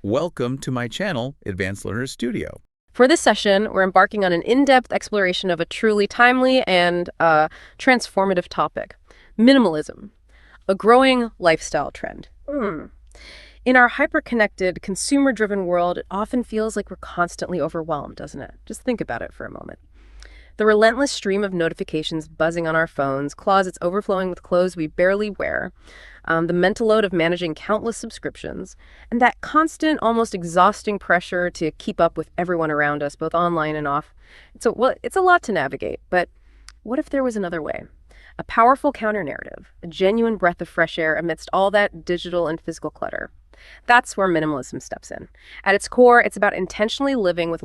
Welcome to my channel, Advanced Learners Studio. For this session, we're embarking on an in-depth exploration of a truly timely and transformative topic, minimalism, a growing lifestyle trend. In our hyper-connected, consumer-driven world, it often feels like we're constantly overwhelmed, doesn't it? Just think about it for a moment. The relentless stream of notifications buzzing on our phones, closets overflowing with clothes we barely wear, the mental load of managing countless subscriptions, and that constant, almost exhausting pressure to keep up with everyone around us, both online and off. It's a lot to navigate, but what if there was another way? A powerful counter-narrative, a genuine breath of fresh air amidst all that digital and physical clutter. That's where minimalism steps in. At its core, it's about intentionally living with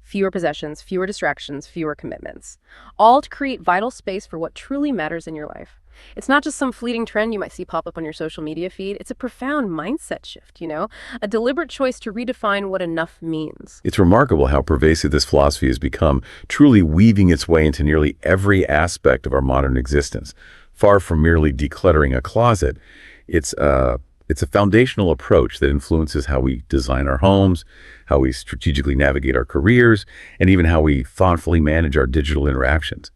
fewer possessions, fewer distractions, fewer commitments, all to create vital space for what truly matters in your life. It's not just some fleeting trend you might see pop up on your social media feed. It's a profound mindset shift, a deliberate choice to redefine what enough means. It's remarkable how pervasive this philosophy has become, truly weaving its way into nearly every aspect of our modern existence. Far from merely decluttering a closet, it's a foundational approach that influences how we design our homes, how we strategically navigate our careers, and even how we thoughtfully manage our digital interactions.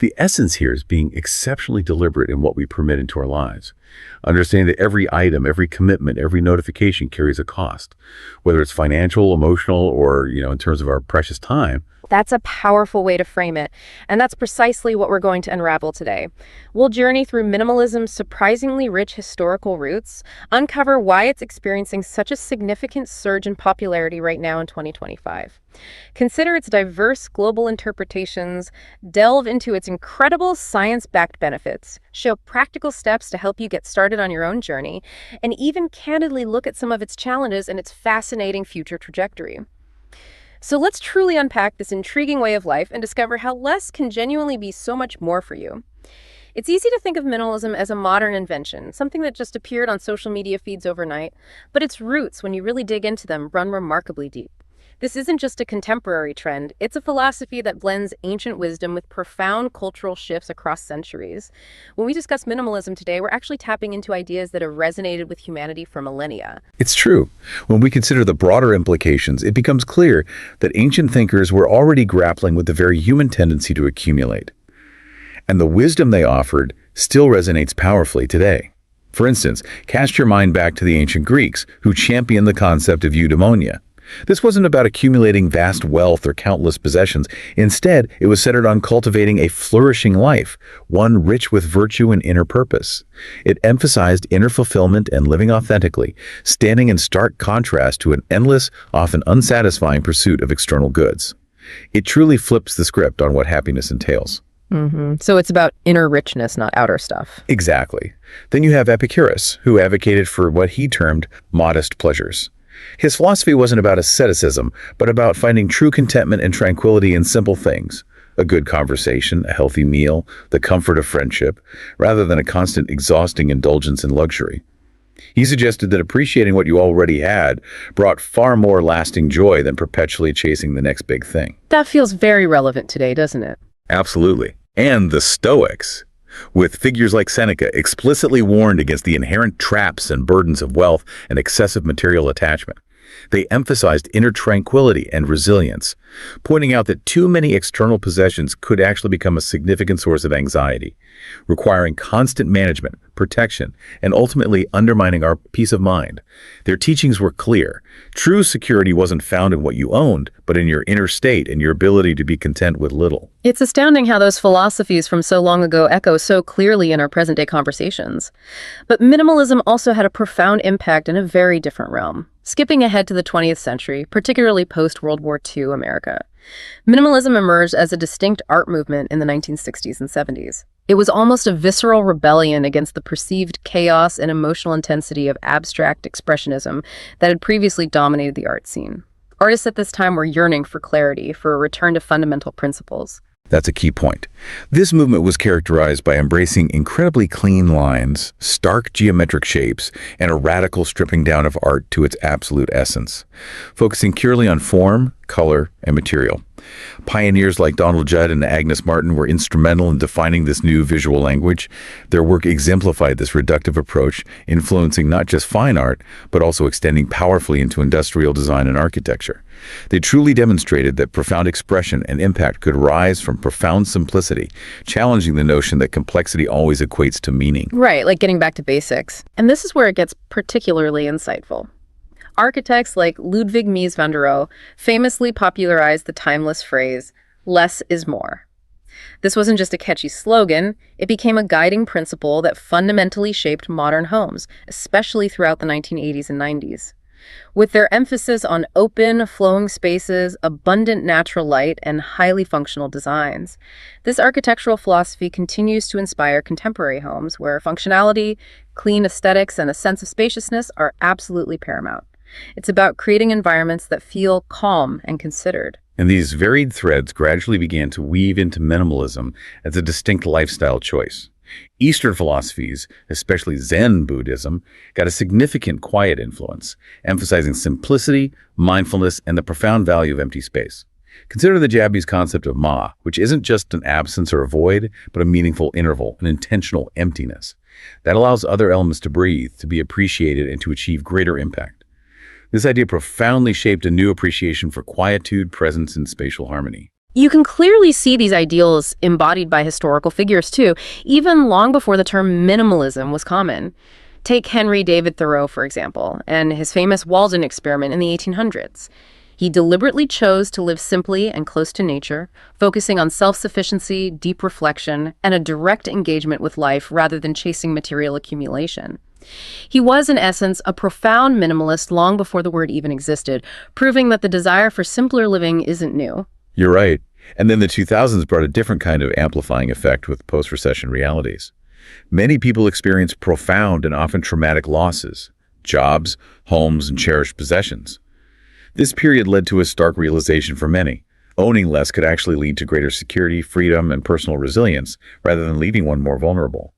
The essence here is being exceptionally deliberate in what we permit into our lives. Understanding that every item, every commitment, every notification carries a cost, whether it's financial, emotional, or, in terms of our precious time. That's a powerful way to frame it, and that's precisely what we're going to unravel today. We'll journey through minimalism's surprisingly rich historical roots, uncover why it's experiencing such a significant surge in popularity right now in 2025. Consider its diverse global interpretations, delve into its incredible science-backed benefits, show practical steps to help you get started on your own journey, and even candidly look at some of its challenges and its fascinating future trajectory. So let's truly unpack this intriguing way of life and discover how less can genuinely be so much more for you. It's easy to think of minimalism as a modern invention, something that just appeared on social media feeds overnight, but its roots, when you really dig into them, run remarkably deep. This isn't just a contemporary trend, it's a philosophy that blends ancient wisdom with profound cultural shifts across centuries. When we discuss minimalism today, we're actually tapping into ideas that have resonated with humanity for millennia. It's true. When we consider the broader implications, it becomes clear that ancient thinkers were already grappling with the very human tendency to accumulate. And the wisdom they offered still resonates powerfully today. For instance, cast your mind back to the ancient Greeks, who championed the concept of eudaimonia. This wasn't about accumulating vast wealth or countless possessions. Instead, it was centered on cultivating a flourishing life, one rich with virtue and inner purpose. It emphasized inner fulfillment and living authentically, standing in stark contrast to an endless, often unsatisfying pursuit of external goods. It truly flips the script on what happiness entails. So it's about inner richness, not outer stuff. Exactly. Then you have Epicurus, who advocated for what he termed modest pleasures. His philosophy wasn't about asceticism, but about finding true contentment and tranquility in simple things. A good conversation, a healthy meal, the comfort of friendship, rather than a constant exhausting indulgence in luxury. He suggested that appreciating what you already had brought far more lasting joy than perpetually chasing the next big thing. That feels very relevant today, doesn't it? Absolutely. And the Stoics, with figures like Seneca, explicitly warned against the inherent traps and burdens of wealth and excessive material attachment. They emphasized inner tranquility and resilience, pointing out that too many external possessions could actually become a significant source of anxiety, requiring constant management, protection, and ultimately undermining our peace of mind. Their teachings were clear. True security wasn't found in what you owned, but in your inner state and your ability to be content with little. It's astounding how those philosophies from so long ago echo so clearly in our present-day conversations. But minimalism also had a profound impact in a very different realm. Skipping ahead to the 20th century, particularly post-World War II America, minimalism emerged as a distinct art movement in the 1960s and 70s. It was almost a visceral rebellion against the perceived chaos and emotional intensity of abstract expressionism that had previously dominated the art scene. Artists at this time were yearning for clarity, for a return to fundamental principles. That's a key point. This movement was characterized by embracing incredibly clean lines, stark geometric shapes, and a radical stripping down of art to its absolute essence, focusing purely on form, color, and material. Pioneers like Donald Judd and Agnes Martin were instrumental in defining this new visual language. Their work exemplified this reductive approach, influencing not just fine art, but also extending powerfully into industrial design and architecture. They truly demonstrated that profound expression and impact could rise from profound simplicity, challenging the notion that complexity always equates to meaning. Right, like getting back to basics. And this is where it gets particularly insightful. Architects like Ludwig Mies van der Rohe famously popularized the timeless phrase, "less is more." This wasn't just a catchy slogan, it became a guiding principle that fundamentally shaped modern homes, especially throughout the 1980s and 90s. With their emphasis on open, flowing spaces, abundant natural light, and highly functional designs, this architectural philosophy continues to inspire contemporary homes where functionality, clean aesthetics, and a sense of spaciousness are absolutely paramount. It's about creating environments that feel calm and considered. And these varied threads gradually began to weave into minimalism as a distinct lifestyle choice. Eastern philosophies, especially Zen Buddhism, got a significant quiet influence, emphasizing simplicity, mindfulness, and the profound value of empty space. Consider the Japanese concept of ma, which isn't just an absence or a void, but a meaningful interval, an intentional emptiness. That allows other elements to breathe, to be appreciated, and to achieve greater impact. This idea profoundly shaped a new appreciation for quietude, presence, and spatial harmony. You can clearly see these ideals embodied by historical figures, too, even long before the term minimalism was common. Take Henry David Thoreau, for example, and his famous Walden experiment in the 1800s. He deliberately chose to live simply and close to nature, focusing on self-sufficiency, deep reflection, and a direct engagement with life rather than chasing material accumulation. He was, in essence, a profound minimalist long before the word even existed, proving that the desire for simpler living isn't new. You're right. And then the 2000s brought a different kind of amplifying effect with post-recession realities. Many people experienced profound and often traumatic losses: jobs, homes, and cherished possessions. This period led to a stark realization for many. Owning less could actually lead to greater security, freedom, and personal resilience, rather than leaving one more vulnerable.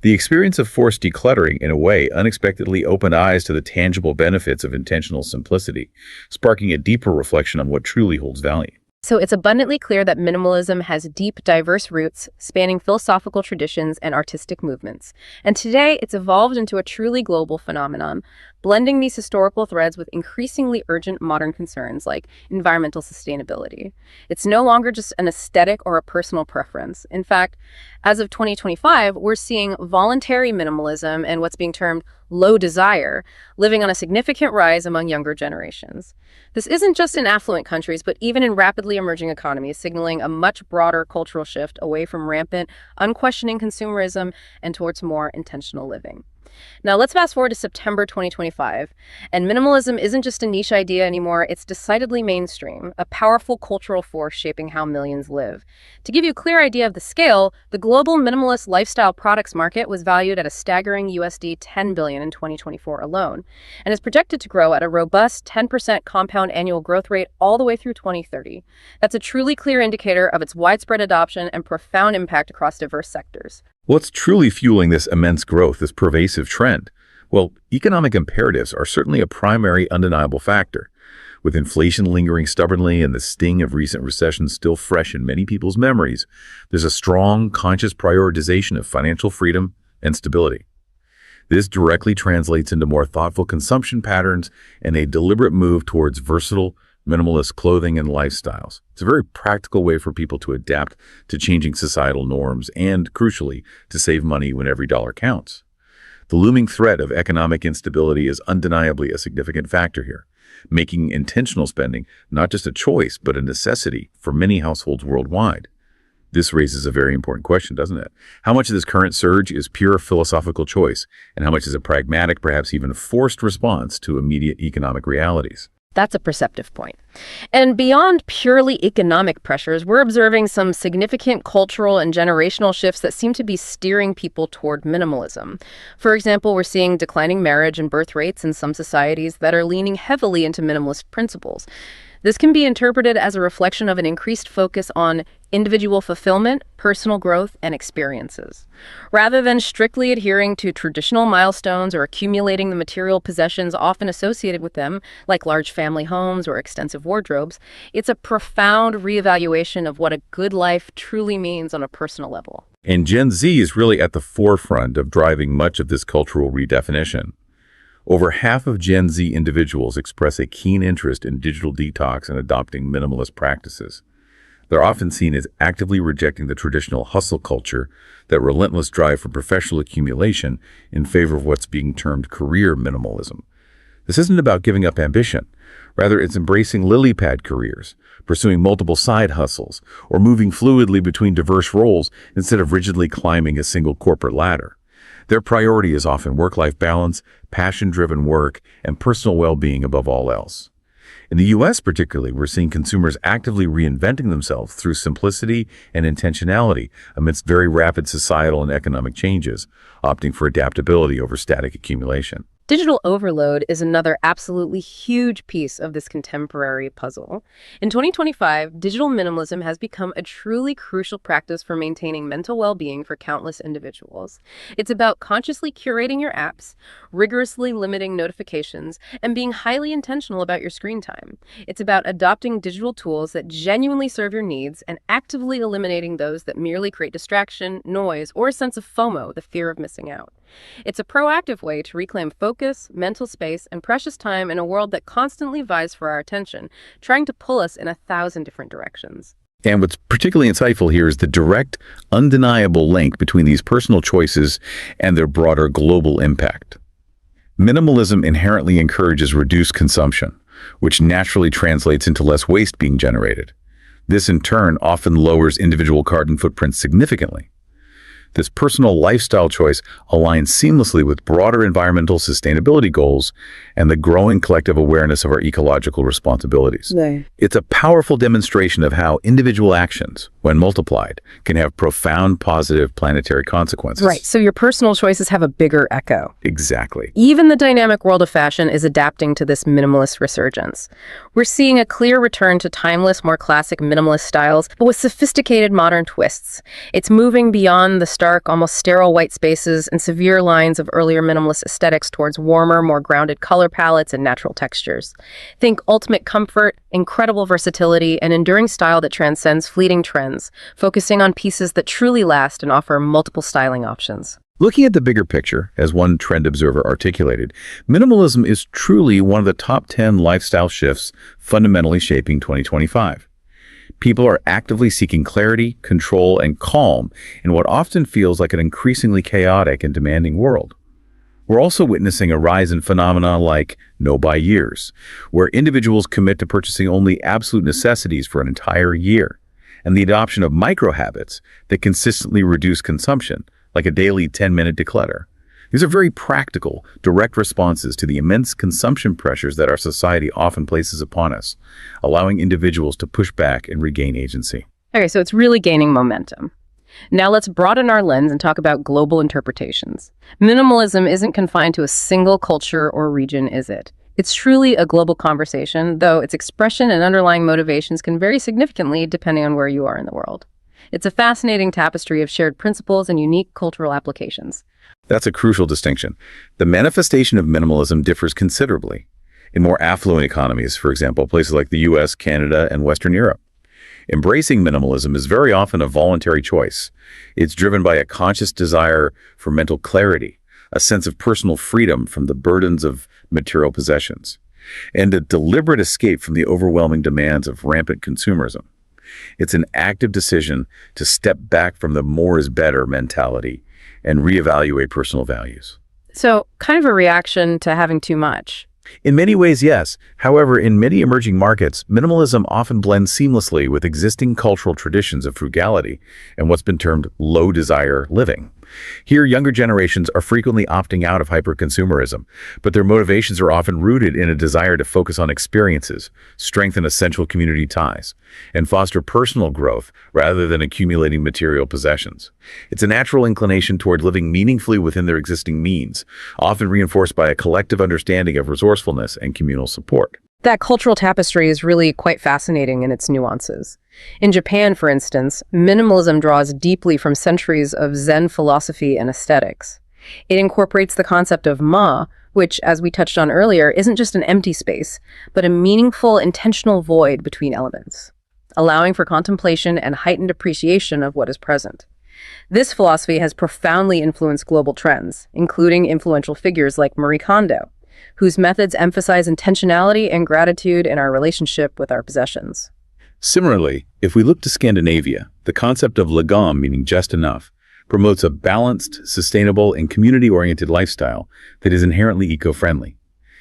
The experience of forced decluttering, in a way, unexpectedly opened eyes to the tangible benefits of intentional simplicity, sparking a deeper reflection on what truly holds value. So it's abundantly clear that minimalism has deep, diverse roots, spanning philosophical traditions and artistic movements. And today, it's evolved into a truly global phenomenon, blending these historical threads with increasingly urgent modern concerns like environmental sustainability. It's no longer just an aesthetic or a personal preference. In fact, as of 2025, we're seeing voluntary minimalism and what's being termed low desire living on a significant rise among younger generations. This isn't just in affluent countries, but even in rapidly emerging economies, signaling a much broader cultural shift away from rampant, unquestioning consumerism and towards more intentional living. Now let's fast forward to September 2025, and minimalism isn't just a niche idea anymore, it's decidedly mainstream, a powerful cultural force shaping how millions live. To give you a clear idea of the scale, the global minimalist lifestyle products market was valued at a staggering USD 10 billion in 2024 alone, and is projected to grow at a robust 10% compound annual growth rate all the way through 2030. That's a truly clear indicator of its widespread adoption and profound impact across diverse sectors. What's truly fueling this immense growth, this pervasive trend? Well, economic imperatives are certainly a primary, undeniable factor. With inflation lingering stubbornly and the sting of recent recessions still fresh in many people's memories, there's a strong, conscious prioritization of financial freedom and stability. This directly translates into more thoughtful consumption patterns and a deliberate move towards versatile, minimalist clothing and lifestyles. It's a very practical way for people to adapt to changing societal norms and, crucially, to save money when every dollar counts. The looming threat of economic instability is undeniably a significant factor here, making intentional spending not just a choice, but a necessity for many households worldwide. This raises a very important question, doesn't it? How much of this current surge is pure philosophical choice, and how much is a pragmatic, perhaps even forced response to immediate economic realities? That's a perceptive point. And beyond purely economic pressures, we're observing some significant cultural and generational shifts that seem to be steering people toward minimalism. For example, we're seeing declining marriage and birth rates in some societies that are leaning heavily into minimalist principles. This can be interpreted as a reflection of an increased focus on individual fulfillment, personal growth, and experiences. Rather than strictly adhering to traditional milestones or accumulating the material possessions often associated with them, like large family homes or extensive wardrobes, it's a profound reevaluation of what a good life truly means on a personal level. And Gen Z is really at the forefront of driving much of this cultural redefinition. Over half of Gen Z individuals express a keen interest in digital detox and adopting minimalist practices. They're often seen as actively rejecting the traditional hustle culture, that relentless drive for professional accumulation in favor of what's being termed career minimalism. This isn't about giving up ambition. Rather, it's embracing lily pad careers, pursuing multiple side hustles, or moving fluidly between diverse roles instead of rigidly climbing a single corporate ladder. Their priority is often work-life balance, passion-driven work, and personal well-being above all else. In the U.S. particularly, we're seeing consumers actively reinventing themselves through simplicity and intentionality amidst very rapid societal and economic changes, opting for adaptability over static accumulation. Digital overload is another absolutely huge piece of this contemporary puzzle. In 2025, digital minimalism has become a truly crucial practice for maintaining mental well-being for countless individuals. It's about consciously curating your apps, rigorously limiting notifications, and being highly intentional about your screen time. It's about adopting digital tools that genuinely serve your needs and actively eliminating those that merely create distraction, noise, or a sense of FOMO, the fear of missing out. It's a proactive way to reclaim focus, mental space, and precious time in a world that constantly vies for our attention, trying to pull us in 1,000 different directions. And what's particularly insightful here is the direct, undeniable link between these personal choices and their broader global impact. Minimalism inherently encourages reduced consumption, which naturally translates into less waste being generated. This, in turn, often lowers individual carbon footprints significantly. This personal lifestyle choice aligns seamlessly with broader environmental sustainability goals and the growing collective awareness of our ecological responsibilities. Right. It's a powerful demonstration of how individual actions, when multiplied, can have profound positive planetary consequences. Right, so your personal choices have a bigger echo. Exactly. Even the dynamic world of fashion is adapting to this minimalist resurgence. We're seeing a clear return to timeless, more classic minimalist styles, but with sophisticated modern twists. It's moving beyond the stark, almost sterile white spaces and severe lines of earlier minimalist aesthetics towards warmer, more grounded color palettes and natural textures. Think ultimate comfort, incredible versatility, and enduring style that transcends fleeting trends, focusing on pieces that truly last and offer multiple styling options. Looking at the bigger picture, as one trend observer articulated, minimalism is truly one of the top 10 lifestyle shifts fundamentally shaping 2025. People are actively seeking clarity, control, and calm in what often feels like an increasingly chaotic and demanding world. We're also witnessing a rise in phenomena like no-buy years, where individuals commit to purchasing only absolute necessities for an entire year, and the adoption of micro-habits that consistently reduce consumption, like a daily 10-minute declutter. These are very practical, direct responses to the immense consumption pressures that our society often places upon us, allowing individuals to push back and regain agency. Okay, so it's really gaining momentum. Now let's broaden our lens and talk about global interpretations. Minimalism isn't confined to a single culture or region, is it? It's truly a global conversation, though its expression and underlying motivations can vary significantly depending on where you are in the world. It's a fascinating tapestry of shared principles and unique cultural applications. That's a crucial distinction. The manifestation of minimalism differs considerably. In more affluent economies, for example, places like the US, Canada, and Western Europe, embracing minimalism is very often a voluntary choice. It's driven by a conscious desire for mental clarity, a sense of personal freedom from the burdens of material possessions, and a deliberate escape from the overwhelming demands of rampant consumerism. It's an active decision to step back from the more is better mentality and reevaluate personal values. So, kind of a reaction to having too much. In many ways, yes. However, in many emerging markets, minimalism often blends seamlessly with existing cultural traditions of frugality and what's been termed low-desire living. Here, younger generations are frequently opting out of hyperconsumerism, but their motivations are often rooted in a desire to focus on experiences, strengthen essential community ties, and foster personal growth rather than accumulating material possessions. It's a natural inclination toward living meaningfully within their existing means, often reinforced by a collective understanding of resourcefulness and communal support. That cultural tapestry is really quite fascinating in its nuances. In Japan, for instance, minimalism draws deeply from centuries of Zen philosophy and aesthetics. It incorporates the concept of ma, which, as we touched on earlier, isn't just an empty space, but a meaningful, intentional void between elements, allowing for contemplation and heightened appreciation of what is present. This philosophy has profoundly influenced global trends, including influential figures like Marie Kondo, whose methods emphasize intentionality and gratitude in our relationship with our possessions. Similarly, if we look to Scandinavia, the concept of lagom, meaning just enough, promotes a balanced, sustainable, and community-oriented lifestyle that is inherently eco-friendly.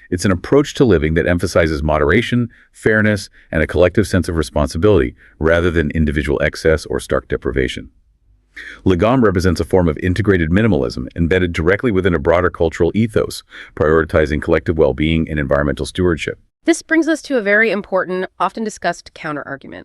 It's an approach to living that emphasizes moderation, fairness, and a collective sense of responsibility rather than individual excess or stark deprivation. Lagom represents a form of integrated minimalism embedded directly within a broader cultural ethos, prioritizing collective well-being and environmental stewardship. This brings us to a very important, often discussed counterargument.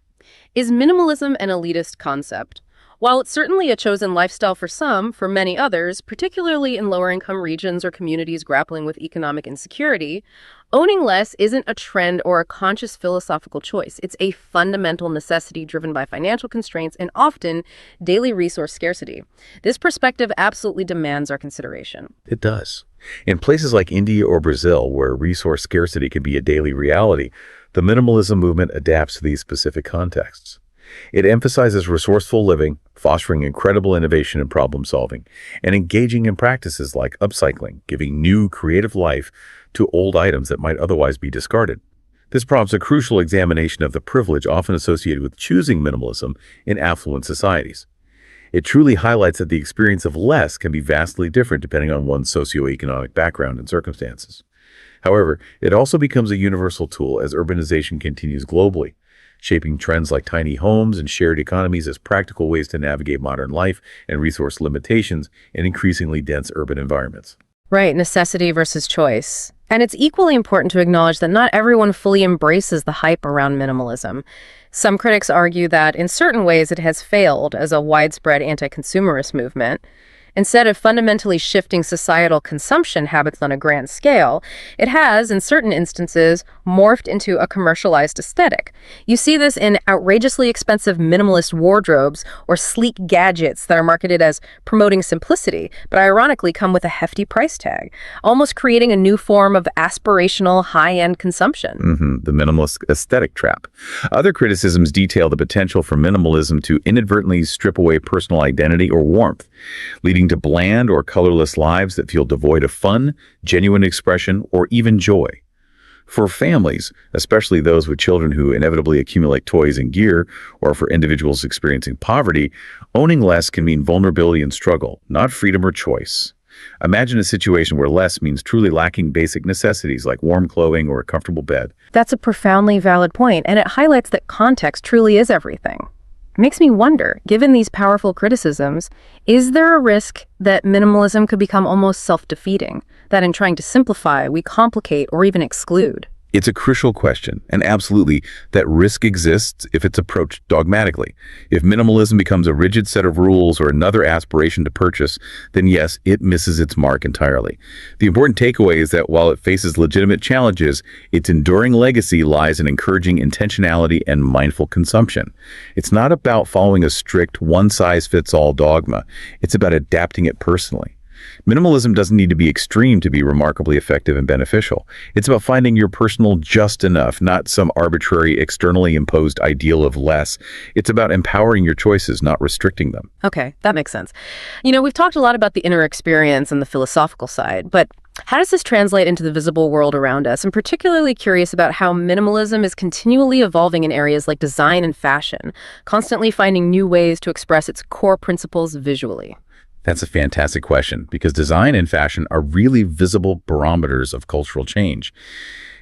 Is minimalism an elitist concept? While it's certainly a chosen lifestyle for some, for many others, particularly in lower-income regions or communities grappling with economic insecurity, owning less isn't a trend or a conscious philosophical choice. It's a fundamental necessity driven by financial constraints and often daily resource scarcity. This perspective absolutely demands our consideration. It does. In places like India or Brazil, where resource scarcity can be a daily reality, the minimalism movement adapts to these specific contexts. It emphasizes resourceful living, fostering incredible innovation and problem solving, and engaging in practices like upcycling, giving new creative life to old items that might otherwise be discarded. This prompts a crucial examination of the privilege often associated with choosing minimalism in affluent societies. It truly highlights that the experience of less can be vastly different depending on one's socioeconomic background and circumstances. However, it also becomes a universal tool as urbanization continues globally, shaping trends like tiny homes and shared economies as practical ways to navigate modern life and resource limitations in increasingly dense urban environments. Right, necessity versus choice. And it's equally important to acknowledge that not everyone fully embraces the hype around minimalism. Some critics argue that in certain ways it has failed as a widespread anti-consumerist movement. Instead of fundamentally shifting societal consumption habits on a grand scale, it has, in certain instances, morphed into a commercialized aesthetic. You see this in outrageously expensive minimalist wardrobes or sleek gadgets that are marketed as promoting simplicity, but ironically come with a hefty price tag, almost creating a new form of aspirational high-end consumption. The minimalist aesthetic trap. Other criticisms detail the potential for minimalism to inadvertently strip away personal identity or warmth, leading to bland or colorless lives that feel devoid of fun, genuine expression, or even joy. For families, especially those with children who inevitably accumulate toys and gear, or for individuals experiencing poverty, owning less can mean vulnerability and struggle, not freedom or choice. Imagine a situation where less means truly lacking basic necessities like warm clothing or a comfortable bed. That's a profoundly valid point, and it highlights that context truly is everything. Makes me wonder, given these powerful criticisms, is there a risk that minimalism could become almost self-defeating, that in trying to simplify, we complicate or even exclude? It's a crucial question, and absolutely, that risk exists if it's approached dogmatically. If minimalism becomes a rigid set of rules or another aspiration to purchase, then yes, it misses its mark entirely. The important takeaway is that while it faces legitimate challenges, its enduring legacy lies in encouraging intentionality and mindful consumption. It's not about following a strict one-size-fits-all dogma. It's about adapting it personally. Minimalism doesn't need to be extreme to be remarkably effective and beneficial. It's about finding your personal just enough, not some arbitrary, externally imposed ideal of less. It's about empowering your choices, not restricting them. Okay, that makes sense. We've talked a lot about the inner experience and the philosophical side, but how does this translate into the visible world around us? I'm particularly curious about how minimalism is continually evolving in areas like design and fashion, constantly finding new ways to express its core principles visually. That's a fantastic question, because design and fashion are really visible barometers of cultural change.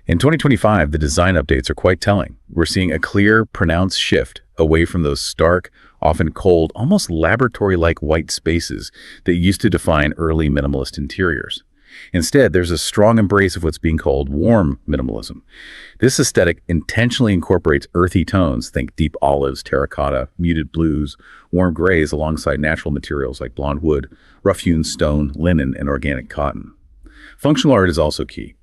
In 2025, the design updates are quite telling. We're seeing a clear, pronounced shift away from those stark, often cold, almost laboratory-like white spaces that used to define early minimalist interiors. Instead, there's a strong embrace of what's being called warm minimalism. This aesthetic intentionally incorporates earthy tones, think deep olives, terracotta, muted blues, warm grays alongside natural materials like blonde wood, rough-hewn stone, linen, and organic cotton. Functional art is also key.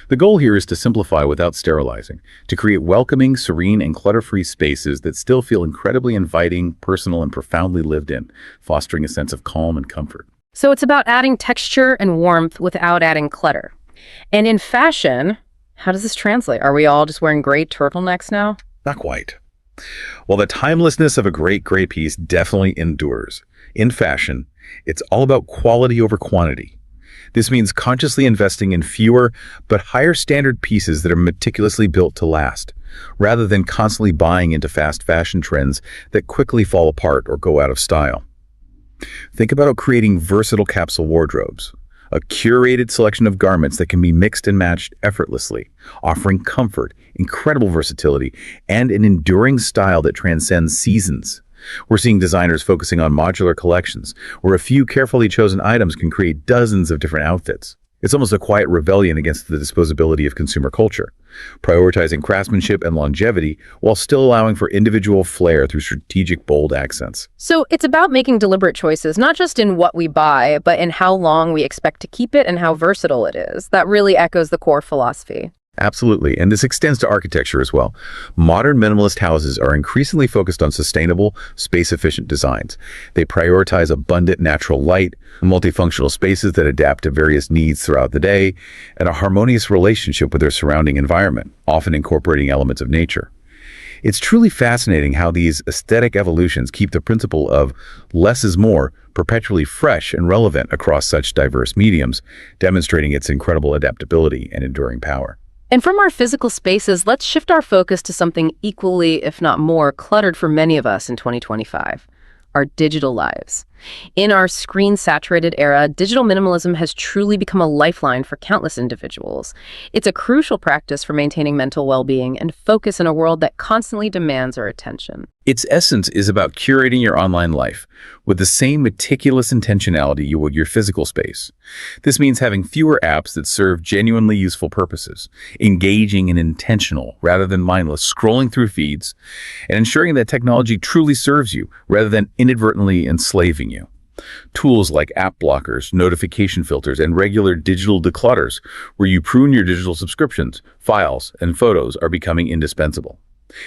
The goal here is to simplify without sterilizing, to create welcoming, serene, and clutter-free spaces that still feel incredibly inviting, personal, and profoundly lived in, fostering a sense of calm and comfort. So it's about adding texture and warmth without adding clutter. And in fashion, how does this translate? Are we all just wearing gray turtlenecks now? Not quite. While the timelessness of a great gray piece definitely endures, in fashion, it's all about quality over quantity. This means consciously investing in fewer but higher standard pieces that are meticulously built to last, rather than constantly buying into fast fashion trends that quickly fall apart or go out of style. Think about creating versatile capsule wardrobes, a curated selection of garments that can be mixed and matched effortlessly, offering comfort, incredible versatility, and an enduring style that transcends seasons. We're seeing designers focusing on modular collections, where a few carefully chosen items can create dozens of different outfits. It's almost a quiet rebellion against the disposability of consumer culture, prioritizing craftsmanship and longevity while still allowing for individual flair through strategic, bold accents. So it's about making deliberate choices, not just in what we buy, but in how long we expect to keep it and how versatile it is. That really echoes the core philosophy. Absolutely, and this extends to architecture as well. Modern minimalist houses are increasingly focused on sustainable, space-efficient designs. They prioritize abundant natural light, multifunctional spaces that adapt to various needs throughout the day, and a harmonious relationship with their surrounding environment, often incorporating elements of nature. It's truly fascinating how these aesthetic evolutions keep the principle of less is more perpetually fresh and relevant across such diverse mediums, demonstrating its incredible adaptability and enduring power. And from our physical spaces, let's shift our focus to something equally, if not more, cluttered for many of us in 2025, our digital lives. In our screen-saturated era, digital minimalism has truly become a lifeline for countless individuals. It's a crucial practice for maintaining mental well-being and focus in a world that constantly demands our attention. Its essence is about curating your online life with the same meticulous intentionality you would your physical space. This means having fewer apps that serve genuinely useful purposes, engaging and intentional rather than mindless scrolling through feeds, and ensuring that technology truly serves you rather than inadvertently enslaving you. Tools like app blockers, notification filters, and regular digital declutters, where you prune your digital subscriptions, files, and photos, are becoming indispensable.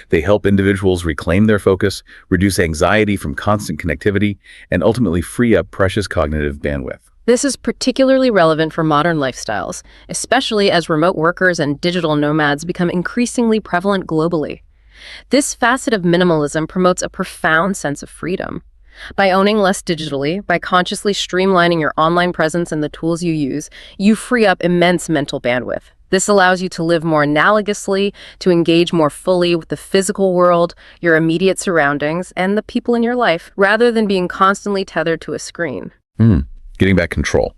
They help individuals reclaim their focus, reduce anxiety from constant connectivity, and ultimately free up precious cognitive bandwidth. This is particularly relevant for modern lifestyles, especially as remote workers and digital nomads become increasingly prevalent globally. This facet of minimalism promotes a profound sense of freedom. By owning less digitally, by consciously streamlining your online presence and the tools you use, you free up immense mental bandwidth. This allows you to live more analogously, to engage more fully with the physical world, your immediate surroundings, and the people in your life, rather than being constantly tethered to a screen. Getting back control.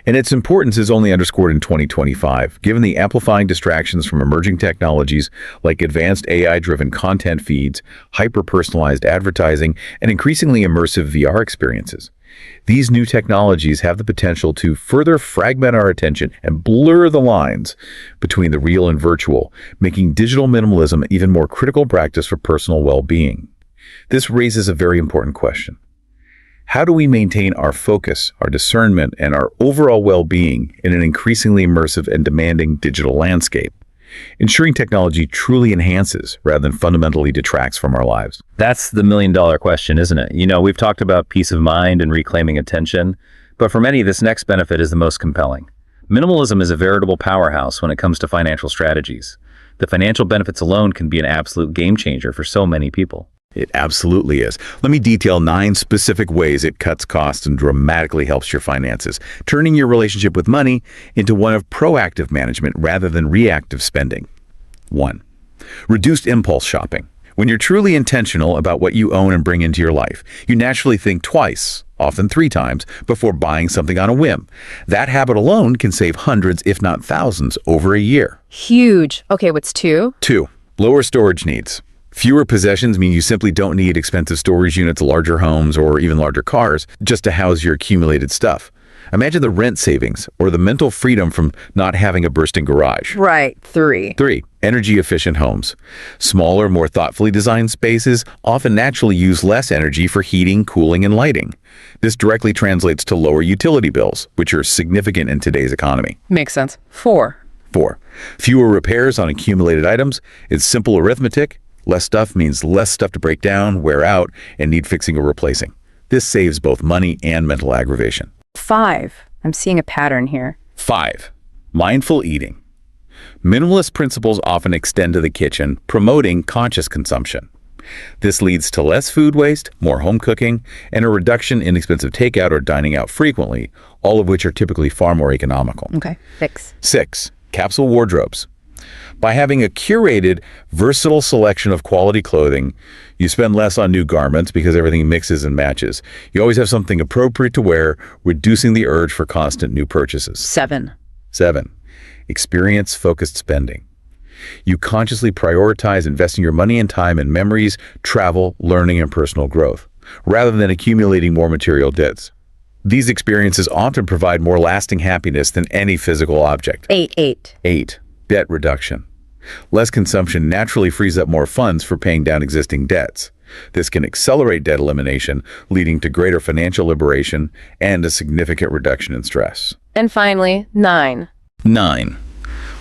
And its importance is only underscored in 2025, given the amplifying distractions from emerging technologies like advanced AI-driven content feeds, hyper-personalized advertising, and increasingly immersive VR experiences. These new technologies have the potential to further fragment our attention and blur the lines between the real and virtual, making digital minimalism an even more critical practice for personal well-being. This raises a very important question. How do we maintain our focus, our discernment, and our overall well-being in an increasingly immersive and demanding digital landscape, ensuring technology truly enhances rather than fundamentally detracts from our lives? That's the million-dollar question, isn't it? We've talked about peace of mind and reclaiming attention, but for many, this next benefit is the most compelling. Minimalism is a veritable powerhouse when it comes to financial strategies. The financial benefits alone can be an absolute game changer for so many people. It absolutely is. Let me detail 9 specific ways it cuts costs and dramatically helps your finances, turning your relationship with money into one of proactive management rather than reactive spending. 1. Reduced impulse shopping. When you're truly intentional about what you own and bring into your life, you naturally think twice, often 3 times, before buying something on a whim. That habit alone can save hundreds, if not thousands, over a year. Huge. Okay, what's 2? 2. Lower storage needs. Fewer possessions mean you simply don't need expensive storage units, larger homes, or even larger cars just to house your accumulated stuff. Imagine the rent savings or the mental freedom from not having a bursting garage. Right. 3. 3. Energy-efficient homes. Smaller, more thoughtfully designed spaces often naturally use less energy for heating, cooling, and lighting. This directly translates to lower utility bills, which are significant in today's economy. Makes sense. 4. 4. Fewer repairs on accumulated items. It's simple arithmetic. Less stuff means less stuff to break down, wear out, and need fixing or replacing. This saves both money and mental aggravation. 5. I'm seeing a pattern here. 5. Mindful eating. Minimalist principles often extend to the kitchen, promoting conscious consumption. This leads to less food waste, more home cooking, and a reduction in expensive takeout or dining out frequently, all of which are typically far more economical. Okay. 6. 6. Capsule wardrobes. By having a curated, versatile selection of quality clothing, you spend less on new garments because everything mixes and matches. You always have something appropriate to wear, reducing the urge for constant new purchases. 7. 7. Experience-focused spending. You consciously prioritize investing your money and time in memories, travel, learning, and personal growth, rather than accumulating more material debts. These experiences often provide more lasting happiness than any physical object. 8. 8. Debt reduction. Less consumption naturally frees up more funds for paying down existing debts. This can accelerate debt elimination, leading to greater financial liberation and a significant reduction in stress. And finally, 9. 9.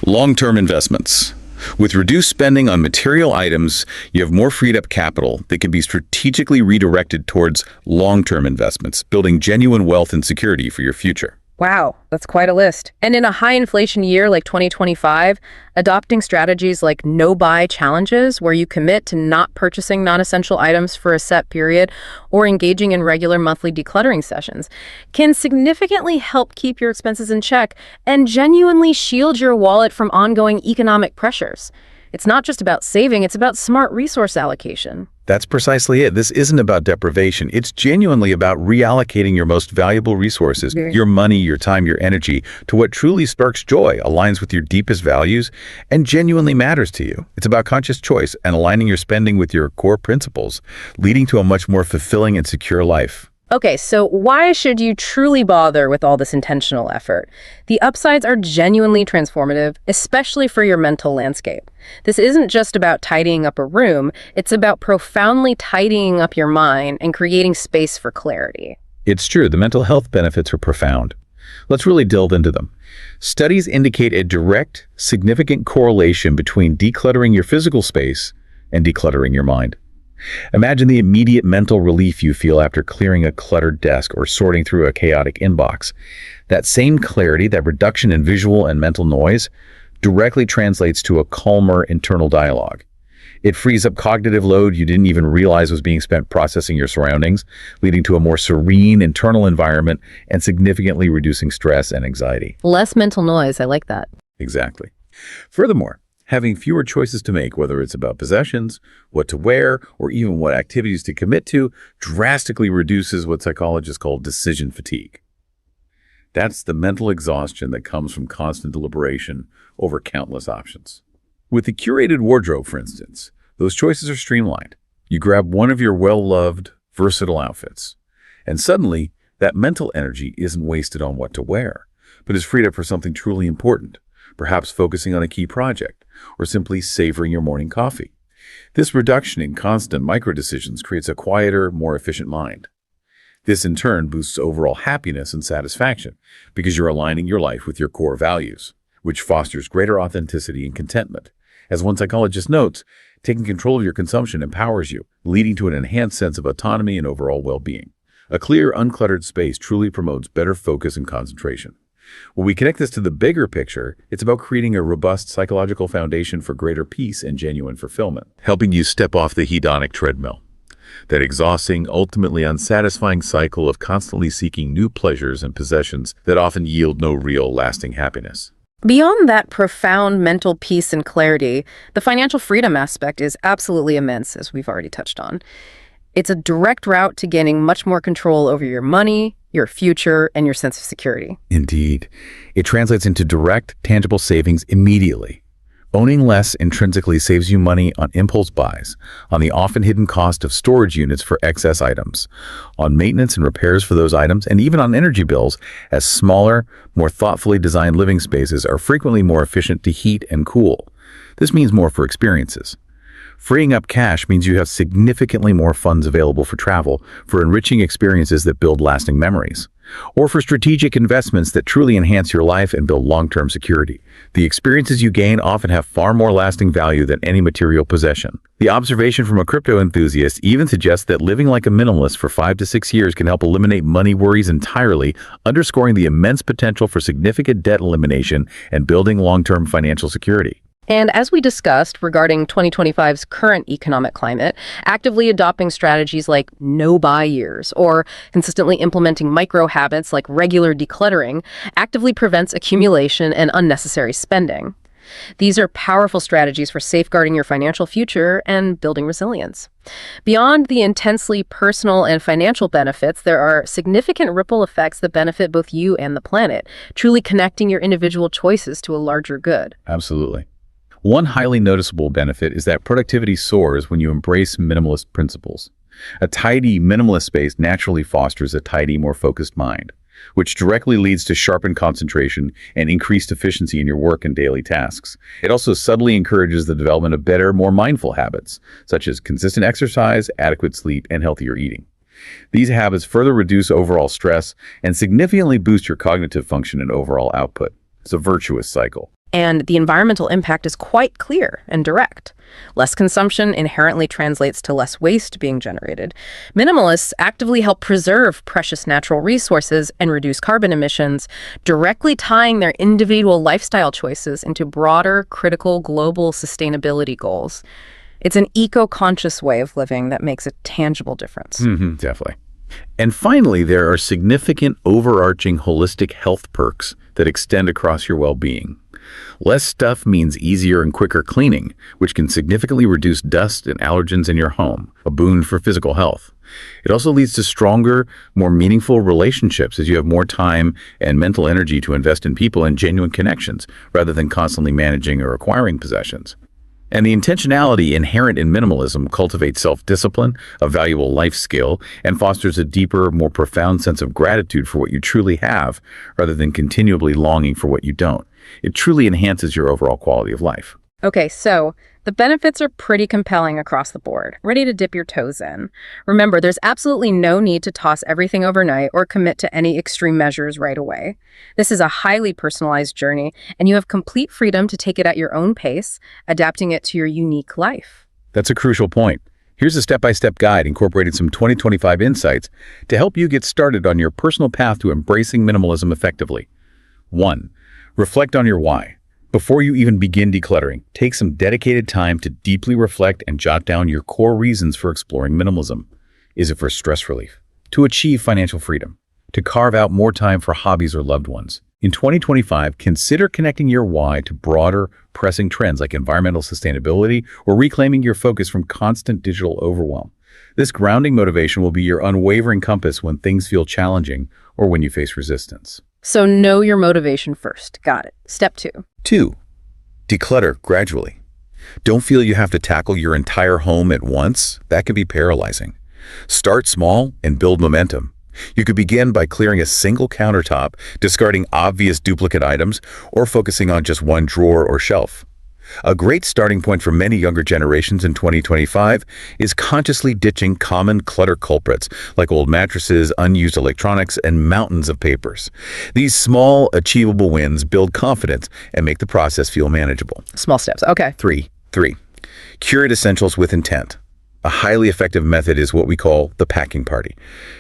Long-term investments. With reduced spending on material items, you have more freed up capital that can be strategically redirected towards long-term investments, building genuine wealth and security for your future. Wow, that's quite a list. And in a high inflation year like 2025, adopting strategies like no-buy challenges, where you commit to not purchasing non-essential items for a set period or engaging in regular monthly decluttering sessions, can significantly help keep your expenses in check and genuinely shield your wallet from ongoing economic pressures. It's not just about saving, it's about smart resource allocation. That's precisely it. This isn't about deprivation. It's genuinely about reallocating your most valuable resources, your money, your time, your energy, to what truly sparks joy, aligns with your deepest values, and genuinely matters to you. It's about conscious choice and aligning your spending with your core principles, leading to a much more fulfilling and secure life. Okay, so why should you truly bother with all this intentional effort? The upsides are genuinely transformative, especially for your mental landscape. This isn't just about tidying up a room, it's about profoundly tidying up your mind and creating space for clarity. It's true, the mental health benefits are profound. Let's really delve into them. Studies indicate a direct, significant correlation between decluttering your physical space and decluttering your mind. Imagine the immediate mental relief you feel after clearing a cluttered desk or sorting through a chaotic inbox. That same clarity, that reduction in visual and mental noise, directly translates to a calmer internal dialogue. It frees up cognitive load you didn't even realize was being spent processing your surroundings, leading to a more serene internal environment and significantly reducing stress and anxiety. Less mental noise, I like that. Exactly. Furthermore, having fewer choices to make, whether it's about possessions, what to wear, or even what activities to commit to, drastically reduces what psychologists call decision fatigue. That's the mental exhaustion that comes from constant deliberation over countless options. With the curated wardrobe, for instance, those choices are streamlined. You grab one of your well-loved, versatile outfits, and suddenly that mental energy isn't wasted on what to wear, but is freed up for something truly important, perhaps focusing on a key project, or simply savoring your morning coffee. This reduction in constant micro-decisions creates a quieter, more efficient mind. This in turn boosts overall happiness and satisfaction because you're aligning your life with your core values, which fosters greater authenticity and contentment. As one psychologist notes, taking control of your consumption empowers you, leading to an enhanced sense of autonomy and overall well-being. A clear, uncluttered space truly promotes better focus and concentration. When we connect this to the bigger picture, it's about creating a robust psychological foundation for greater peace and genuine fulfillment, helping you step off the hedonic treadmill, that exhausting, ultimately unsatisfying cycle of constantly seeking new pleasures and possessions that often yield no real, lasting happiness. Beyond that profound mental peace and clarity, the financial freedom aspect is absolutely immense, as we've already touched on. It's a direct route to gaining much more control over your money, your future, and your sense of security. Indeed. It translates into direct, tangible savings immediately. Owning less intrinsically saves you money on impulse buys, on the often hidden cost of storage units for excess items, on maintenance and repairs for those items, and even on energy bills, as smaller, more thoughtfully designed living spaces are frequently more efficient to heat and cool. This means more for experiences. Freeing up cash means you have significantly more funds available for travel, for enriching experiences that build lasting memories, or for strategic investments that truly enhance your life and build long-term security. The experiences you gain often have far more lasting value than any material possession. The observation from a crypto enthusiast even suggests that living like a minimalist for 5 to 6 years can help eliminate money worries entirely, underscoring the immense potential for significant debt elimination and building long-term financial security. And as we discussed regarding 2025's current economic climate, actively adopting strategies like no-buy years or consistently implementing micro habits like regular decluttering actively prevents accumulation and unnecessary spending. These are powerful strategies for safeguarding your financial future and building resilience. Beyond the intensely personal and financial benefits, there are significant ripple effects that benefit both you and the planet, truly connecting your individual choices to a larger good. Absolutely. One highly noticeable benefit is that productivity soars when you embrace minimalist principles. A tidy, minimalist space naturally fosters a tidy, more focused mind, which directly leads to sharpened concentration and increased efficiency in your work and daily tasks. It also subtly encourages the development of better, more mindful habits, such as consistent exercise, adequate sleep, and healthier eating. These habits further reduce overall stress and significantly boost your cognitive function and overall output. It's a virtuous cycle. And the environmental impact is quite clear and direct. Less consumption inherently translates to less waste being generated. Minimalists actively help preserve precious natural resources and reduce carbon emissions, directly tying their individual lifestyle choices into broader, critical global sustainability goals. It's an eco-conscious way of living that makes a tangible difference. Definitely. And finally, there are significant overarching holistic health perks that extend across your well-being. Less stuff means easier and quicker cleaning, which can significantly reduce dust and allergens in your home, a boon for physical health. It also leads to stronger, more meaningful relationships as you have more time and mental energy to invest in people and genuine connections, rather than constantly managing or acquiring possessions. And the intentionality inherent in minimalism cultivates self-discipline, a valuable life skill, and fosters a deeper, more profound sense of gratitude for what you truly have, rather than continually longing for what you don't. It truly enhances your overall quality of life. Okay, so the benefits are pretty compelling across the board. Ready to dip your toes in. Remember, there's absolutely no need to toss everything overnight or commit to any extreme measures right away. This is a highly personalized journey, and you have complete freedom to take it at your own pace, adapting it to your unique life. That's a crucial point. Here's a step-by-step guide incorporating some 2025 insights to help you get started on your personal path to embracing minimalism effectively. 1. Reflect on your why. Before you even begin decluttering, take some dedicated time to deeply reflect and jot down your core reasons for exploring minimalism. Is it for stress relief? To achieve financial freedom? To carve out more time for hobbies or loved ones? In 2025, consider connecting your why to broader, pressing trends like environmental sustainability or reclaiming your focus from constant digital overwhelm. This grounding motivation will be your unwavering compass when things feel challenging or when you face resistance. So know your motivation first. Got it. Step 2. 2. Declutter gradually. Don't feel you have to tackle your entire home at once. That can be paralyzing. Start small and build momentum. You could begin by clearing a single countertop, discarding obvious duplicate items, or focusing on just one drawer or shelf. A great starting point for many younger generations in 2025 is consciously ditching common clutter culprits like old mattresses, unused electronics, and mountains of papers. These small, achievable wins build confidence and make the process feel manageable. Small steps. Okay. 3. Curate essentials with intent. A highly effective method is what we call the packing party.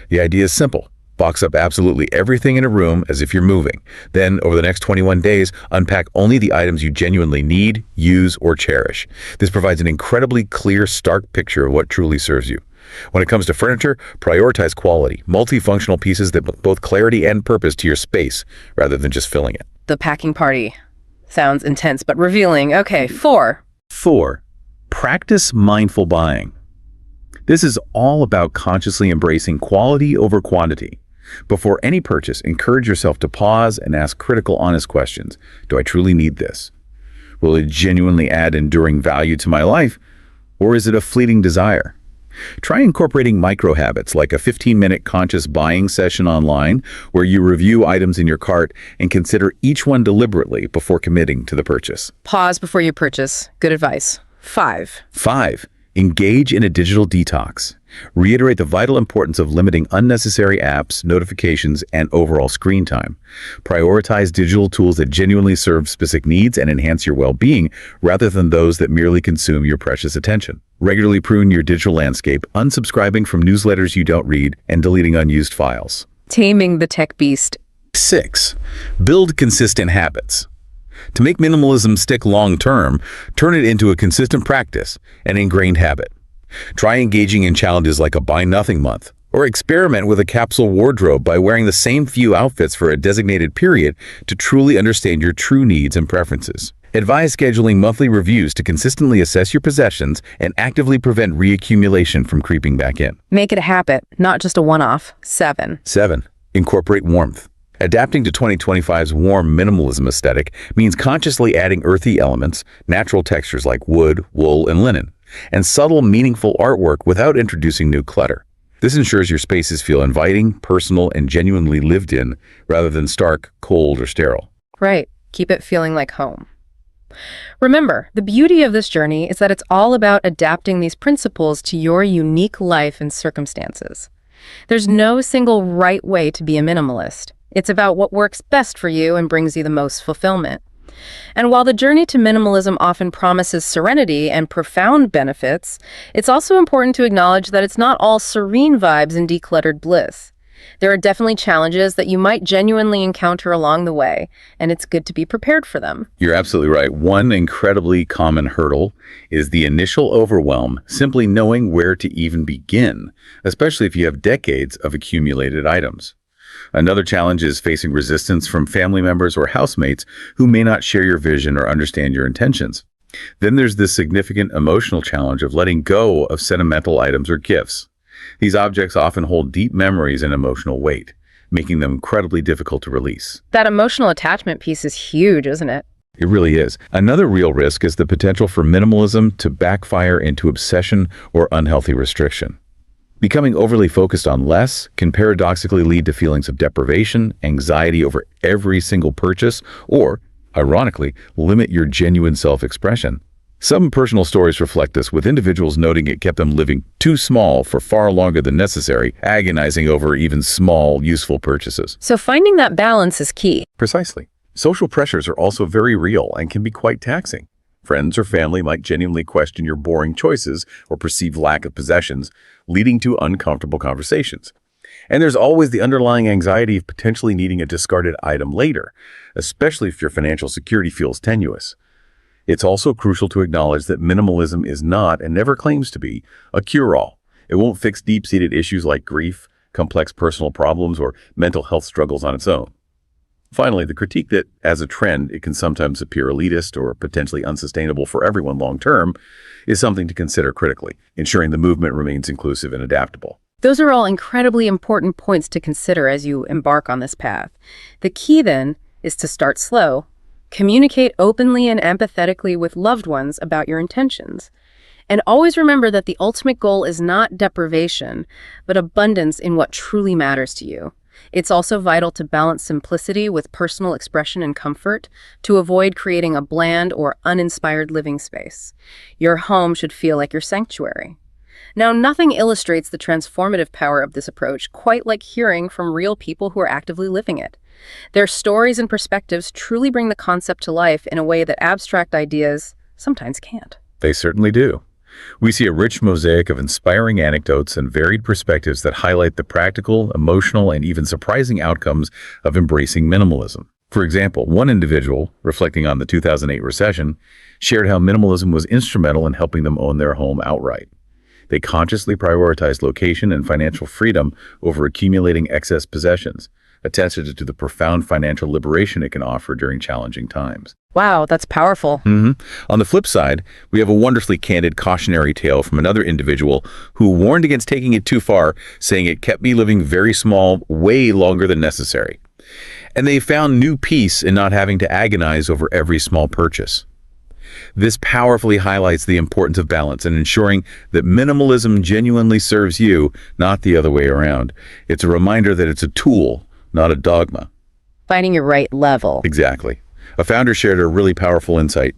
The idea is simple. Box up absolutely everything in a room as if you're moving. Then, over the next 21 days, unpack only the items you genuinely need, use, or cherish. This provides an incredibly clear, stark picture of what truly serves you. When it comes to furniture, prioritize quality, multifunctional pieces that bring both clarity and purpose to your space, rather than just filling it. The packing party sounds intense but revealing. Okay, 4. 4. Practice mindful buying. This is all about consciously embracing quality over quantity. Before any purchase, encourage yourself to pause and ask critical, honest questions. Do I truly need this? Will it genuinely add enduring value to my life? Or is it a fleeting desire? Try incorporating micro habits like a 15-minute conscious buying session online where you review items in your cart and consider each one deliberately before committing to the purchase. Pause before you purchase. Good advice. 5. 5. Engage in a digital detox. Reiterate the vital importance of limiting unnecessary apps, notifications, and overall screen time. Prioritize digital tools that genuinely serve specific needs and enhance your well-being rather than those that merely consume your precious attention. Regularly prune your digital landscape, unsubscribing from newsletters you don't read and deleting unused files. Taming the tech beast. 6. Build consistent habits. To make minimalism stick long-term, turn it into a consistent practice, an ingrained habit. Try engaging in challenges like a Buy Nothing month, or experiment with a capsule wardrobe by wearing the same few outfits for a designated period to truly understand your true needs and preferences. Advise scheduling monthly reviews to consistently assess your possessions and actively prevent reaccumulation from creeping back in. Make it a habit, not just a one-off. 7. 7. Incorporate warmth. Adapting to 2025's warm minimalism aesthetic means consciously adding earthy elements, natural textures like wood, wool, and linen, and subtle, meaningful artwork without introducing new clutter. This ensures your spaces feel inviting, personal, and genuinely lived in, rather than stark, cold, or sterile. Right. Keep it feeling like home. Remember, the beauty of this journey is that it's all about adapting these principles to your unique life and circumstances. There's no single right way to be a minimalist. It's about what works best for you and brings you the most fulfillment. And while the journey to minimalism often promises serenity and profound benefits, it's also important to acknowledge that it's not all serene vibes and decluttered bliss. There are definitely challenges that you might genuinely encounter along the way, and it's good to be prepared for them. You're absolutely right. One incredibly common hurdle is the initial overwhelm, simply knowing where to even begin, especially if you have decades of accumulated items. Another challenge is facing resistance from family members or housemates who may not share your vision or understand your intentions. Then there's this significant emotional challenge of letting go of sentimental items or gifts. These objects often hold deep memories and emotional weight, making them incredibly difficult to release. That emotional attachment piece is huge, isn't it? It really is. Another real risk is the potential for minimalism to backfire into obsession or unhealthy restriction. Becoming overly focused on less can paradoxically lead to feelings of deprivation, anxiety over every single purchase, or, ironically, limit your genuine self-expression. Some personal stories reflect this, with individuals noting it kept them living too small for far longer than necessary, agonizing over even small, useful purchases. So finding that balance is key. Precisely. Social pressures are also very real and can be quite taxing. Friends or family might genuinely question your boring choices or perceived lack of possessions, leading to uncomfortable conversations. And there's always the underlying anxiety of potentially needing a discarded item later, especially if your financial security feels tenuous. It's also crucial to acknowledge that minimalism is not, and never claims to be, a cure-all. It won't fix deep-seated issues like grief, complex personal problems, or mental health struggles on its own. Finally, the critique that, as a trend, it can sometimes appear elitist or potentially unsustainable for everyone long-term is something to consider critically, ensuring the movement remains inclusive and adaptable. Those are all incredibly important points to consider as you embark on this path. The key, then, is to start slow, communicate openly and empathetically with loved ones about your intentions, and always remember that the ultimate goal is not deprivation, but abundance in what truly matters to you. It's also vital to balance simplicity with personal expression and comfort to avoid creating a bland or uninspired living space. Your home should feel like your sanctuary. Now, nothing illustrates the transformative power of this approach quite like hearing from real people who are actively living it. Their stories and perspectives truly bring the concept to life in a way that abstract ideas sometimes can't. They certainly do. We see a rich mosaic of inspiring anecdotes and varied perspectives that highlight the practical, emotional, and even surprising outcomes of embracing minimalism. For example, one individual, reflecting on the 2008 recession, shared how minimalism was instrumental in helping them own their home outright. They consciously prioritized location and financial freedom over accumulating excess possessions, attested to the profound financial liberation it can offer during challenging times. Wow, that's powerful. On the flip side, we have a wonderfully candid cautionary tale from another individual who warned against taking it too far, saying it kept me living very small way longer than necessary. And they found new peace in not having to agonize over every small purchase. This powerfully highlights the importance of balance and ensuring that minimalism genuinely serves you, not the other way around. It's a reminder that it's a tool, not a dogma. Finding your right level. Exactly. A founder shared a really powerful insight.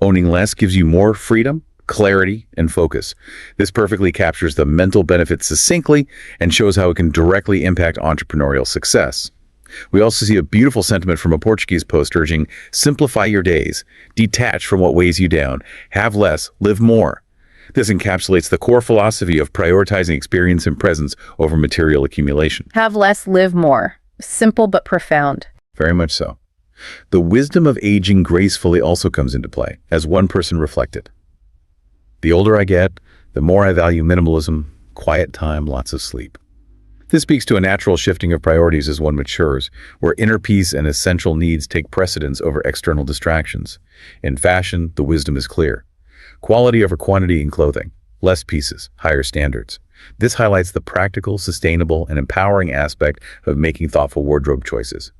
Owning less gives you more freedom. clarity, and focus. This perfectly captures the mental benefits succinctly and shows how it can directly impact entrepreneurial success. We also see a beautiful sentiment from a Portuguese post urging, simplify your days, detach from what weighs you down, have less, live more. This encapsulates the core philosophy of prioritizing experience and presence over material accumulation. Have less, live more. Simple but profound. Very much so. The wisdom of aging gracefully also comes into play, as one person reflected. The older I get, the more I value minimalism, quiet time, lots of sleep. This speaks to a natural shifting of priorities as one matures, where inner peace and essential needs take precedence over external distractions. In fashion, the wisdom is clear. Quality over quantity in clothing. Less pieces, higher standards. This highlights the practical, sustainable, and empowering aspect of making thoughtful wardrobe choices.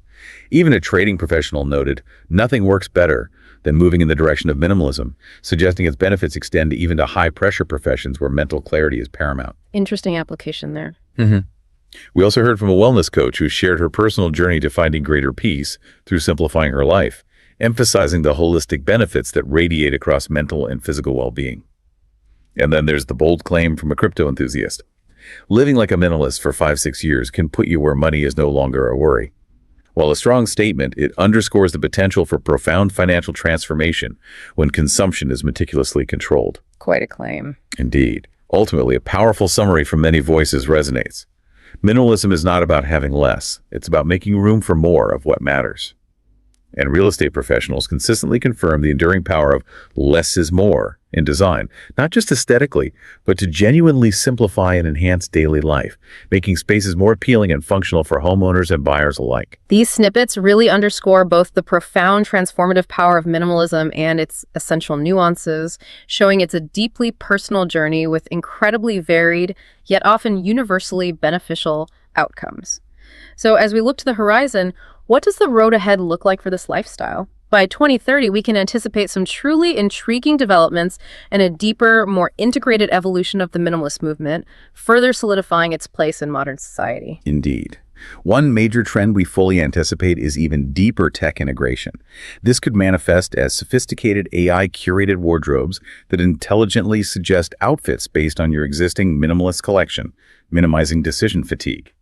Even a trading professional noted, nothing works better than moving in the direction of minimalism, suggesting its benefits extend even to high-pressure professions where mental clarity is paramount. Interesting application there. We also heard from a wellness coach who shared her personal journey to finding greater peace through simplifying her life, emphasizing the holistic benefits that radiate across mental and physical well-being. And then there's the bold claim from a crypto enthusiast. Living like a minimalist for 5-6 years can put you where money is no longer a worry. While a strong statement, it underscores the potential for profound financial transformation when consumption is meticulously controlled. Quite a claim. Indeed. Ultimately, a powerful summary from many voices resonates. Minimalism is not about having less. It's about making room for more of what matters. And real estate professionals consistently confirm the enduring power of less is more in design, not just aesthetically, but to genuinely simplify and enhance daily life, making spaces more appealing and functional for homeowners and buyers alike. These snippets really underscore both the profound transformative power of minimalism and its essential nuances, showing it's a deeply personal journey with incredibly varied, yet often universally beneficial outcomes. So as we look to the horizon, what does the road ahead look like for this lifestyle? By 2030, we can anticipate some truly intriguing developments and a deeper, more integrated evolution of the minimalist movement, further solidifying its place in modern society. Indeed. One major trend we fully anticipate is even deeper tech integration. This could manifest as sophisticated AI-curated wardrobes that intelligently suggest outfits based on your existing minimalist collection, minimizing decision fatigue.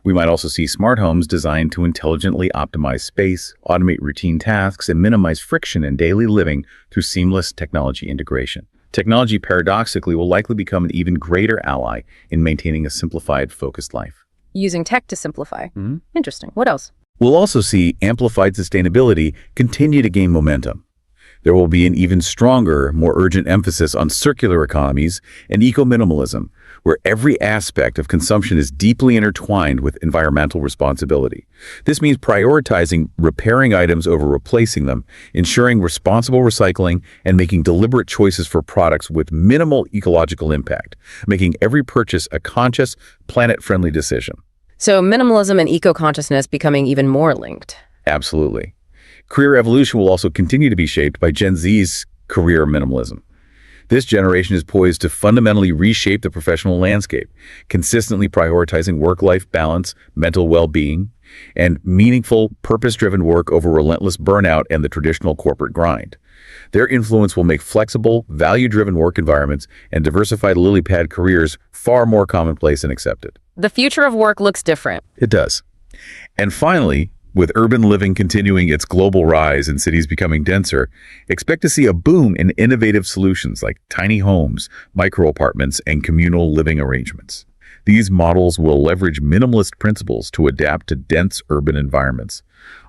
We might also see smart homes designed to intelligently optimize space, automate routine tasks, and minimize friction in daily living through seamless technology integration. Technology, paradoxically, will likely become an even greater ally in maintaining a simplified, focused life. Using tech to simplify. Interesting. What else? We'll also see amplified sustainability continue to gain momentum. There will be an even stronger, more urgent emphasis on circular economies and eco-minimalism, where every aspect of consumption is deeply intertwined with environmental responsibility. This means prioritizing repairing items over replacing them, ensuring responsible recycling, and making deliberate choices for products with minimal ecological impact, making every purchase a conscious, planet-friendly decision. So minimalism and eco-consciousness becoming even more linked. Absolutely. Career evolution will also continue to be shaped by Gen Z's career minimalism. This generation is poised to fundamentally reshape the professional landscape, consistently prioritizing work-life balance, mental well-being, and meaningful, purpose-driven work over relentless burnout and the traditional corporate grind. Their influence will make flexible, value-driven work environments and diversified lily-pad careers far more commonplace and accepted. The future of work looks different. It does. And finally, with urban living continuing its global rise and cities becoming denser, expect to see a boom in innovative solutions like tiny homes, micro-apartments, and communal living arrangements. These models will leverage minimalist principles to adapt to dense urban environments,